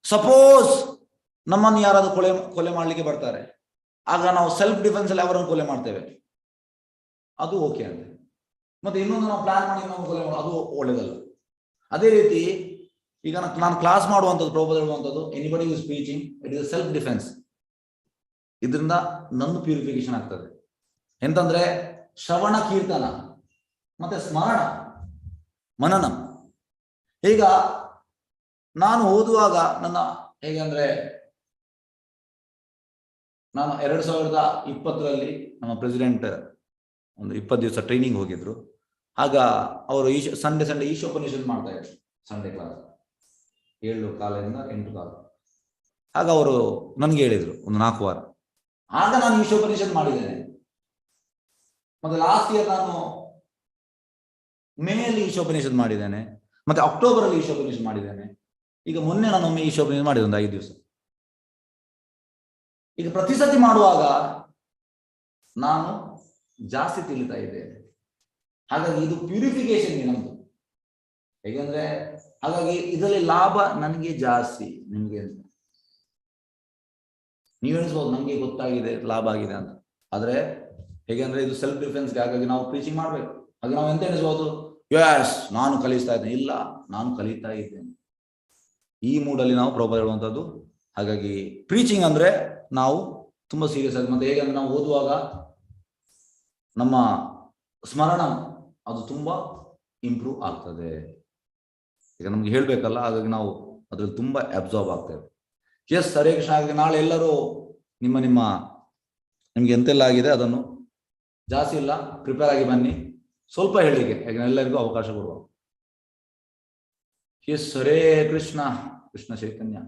ಸಪೋಸ್ ನಮ್ಮನ್ನು ಯಾರಾದ್ರೂ ಕೊಲೆ ಮಾಡ್ಲಿಕ್ಕೆ ಬರ್ತಾರೆ, ಆಗ ನಾವು ಸೆಲ್ಫ್ ಡಿಫೆನ್ಸ್ ಅಲ್ಲಿ ಅವರನ್ನು ಕೊಲೆ ಮಾಡ್ತೇವೆ, ಅದು ಓಕೆ ಅಂತ. ಮತ್ತೆ ಇನ್ನೊಂದು ನಾವು ಪ್ಲಾನ್ ಮಾಡಿ ನಾವು ಕೊಲೆ ಮಾಡೋದು, ಅದು ಒಳ್ಳೇದಲ್ಲ. ಅದೇ ರೀತಿ ಈಗ ನಾನು ಕ್ಲಾಸ್ ಮಾಡುವಂಥದ್ದು, ಪ್ರಭುಪಾದ ಹೇಳುವಂಥದ್ದು, anybody you speeching, it is self defence. ಇದರಿಂದ ನನ್ನ ಪ್ಯೂರಿಫಿಕೇಶನ್ ಆಗ್ತದೆ. ಎಂತಂದ್ರೆ ಶ್ರವಣ, ಕೀರ್ತನ, ಮತ್ತೆ ಸ್ಮರಣ, ಮನನ. ಈಗ ನಾನು ಓದುವಾಗ ನನ್ನ ಹೇಗಂದ್ರೆ ನಾನು 2020ರಲ್ಲಿ ನಮ್ಮ ಪ್ರೆಸಿಡೆಂಟ್ ಒಂದು 20 ದಿವಸ ಟ್ರೈನಿಂಗ್ ಹೋಗಿದ್ರು. ಆಗ ಅವರು ಸಂಡೇ ಈಶೋಪನಿಷತ್ ಮಾಡ್ತಾ ಇದ್ರು, ಸಂಡೇ ಕ್ಲಾಸ್ 7:15 ಇಂದ 8:15. ಆಗ ಅವರು ನನಗೆ ಹೇಳಿದ್ರು ಒಂದು 4 ವಾರ. ಆಗ ನಾನು ಈಶೋಪನಿಷತ್ ಮಾಡಿದ್ದೇನೆ. ಮತ್ತೆ ಲಾಸ್ಟ್ ಇಯರ್ ನಾನು ಮೇಯಲ್ಲಿ ಈಶೋಪನಿಷತ್ ಮಾಡಿದ್ದೇನೆ, ಮತ್ತೆ ಅಕ್ಟೋಬರ್ ಅಲ್ಲಿ ಈಶೋಪನಿಷತ್ ಮಾಡಿದ್ದೇನೆ. ಈಗ ಮೊನ್ನೆ ನಾನು ಒಮ್ಮೆ ಈಶೋಪನಿಷತ್ ಮಾಡಿದೆ, ಒಂದು 5 ದಿವಸ. ಈಗ ಪ್ರತಿ ಸತಿ ಮಾಡುವಾಗ ನಾನು ಜಾಸ್ತಿ ತಿಳಿತಾ ಇದ್ದೇನೆ. ಹಾಗಾಗಿ ಇದು ಪ್ಯೂರಿಫಿಕೇಶನ್ ನಮ್ದು ಹೇಗಂದ್ರೆ, ಹಾಗಾಗಿ ಇದರಲ್ಲಿ ಲಾಭ ನನಗೆ ಜಾಸ್ತಿ, ನಿಮ್ಗೆ ಅಂತ ನೀವು ಎಣಿಸ್ಬೋದು ನಮ್ಗೆ ಗೊತ್ತಾಗಿದೆ ಲಾಭ ಆಗಿದೆ ಅಂತ. ಆದ್ರೆ ಹೇಗೆಂದ್ರೆ ಇದು ಸೆಲ್ಫ್ ಡಿಫೆನ್ಸ್ಗೆ. ಹಾಗಾಗಿ ನಾವು ಪ್ರೀಚಿಂಗ್ ಮಾಡ್ಬೇಕು. ಹಾಗೆ ನಾವು ಎಂತ ಎಣಿಸ್ಬೋದು, ಯಸ್ ನಾನು ಕಲಿಸ್ತಾ ಇದ್ದೇನೆ. ಇಲ್ಲ, ನಾನು ಕಲಿತಾ ಇದ್ದೇನೆ. ಈ ಮೂಡಲ್ಲಿ ನಾವು ಪ್ರಭು ಹೇಳುವಂಥದ್ದು. ಹಾಗಾಗಿ ಪ್ರೀಚಿಂಗ್ ಅಂದ್ರೆ ನಾವು ತುಂಬಾ ಸೀರಿಯಸ್ ಆಗಿ, ಮತ್ತೆ ಹೇಗೆ ಅಂದ್ರೆ ನಾವು ಓದುವಾಗ ನಮ್ಮ ಸ್ಮರಣ ಅದು ತುಂಬಾ ಇಂಪ್ರೂವ್ ಆಗ್ತದೆ. ಈಗ ನಮ್ಗೆ ಹೇಳ್ಬೇಕಲ್ಲ, ಹಾಗಾಗಿ ನಾವು ಅದ್ರಲ್ಲಿ ತುಂಬಾ ಅಬ್ಸಾರ್ಬ್ ಆಗ್ತೇವೆ. ಎಸ್, ಹರೇ ಕೃಷ್ಣ. ಹಾಗಾಗಿ ನಾಳೆ ಎಲ್ಲರೂ ನಿಮ್ಗೆ ಎಂತೆಲ್ಲ ಆಗಿದೆ ಅದನ್ನು ಜಾಸ್ತಿ ಇಲ್ಲ, ಪ್ರಿಪೇರ್ ಆಗಿ ಬನ್ನಿ. ಸ್ವಲ್ಪ ಹೇಳಿಕೆ, ಯಾಕೆ ಎಲ್ಲರಿಗೂ ಅವಕಾಶ ಕೊಡುವ. ಎಸ್, ಹರೇ ಕೃಷ್ಣ. ಕೃಷ್ಣ ಚೈತನ್ಯ.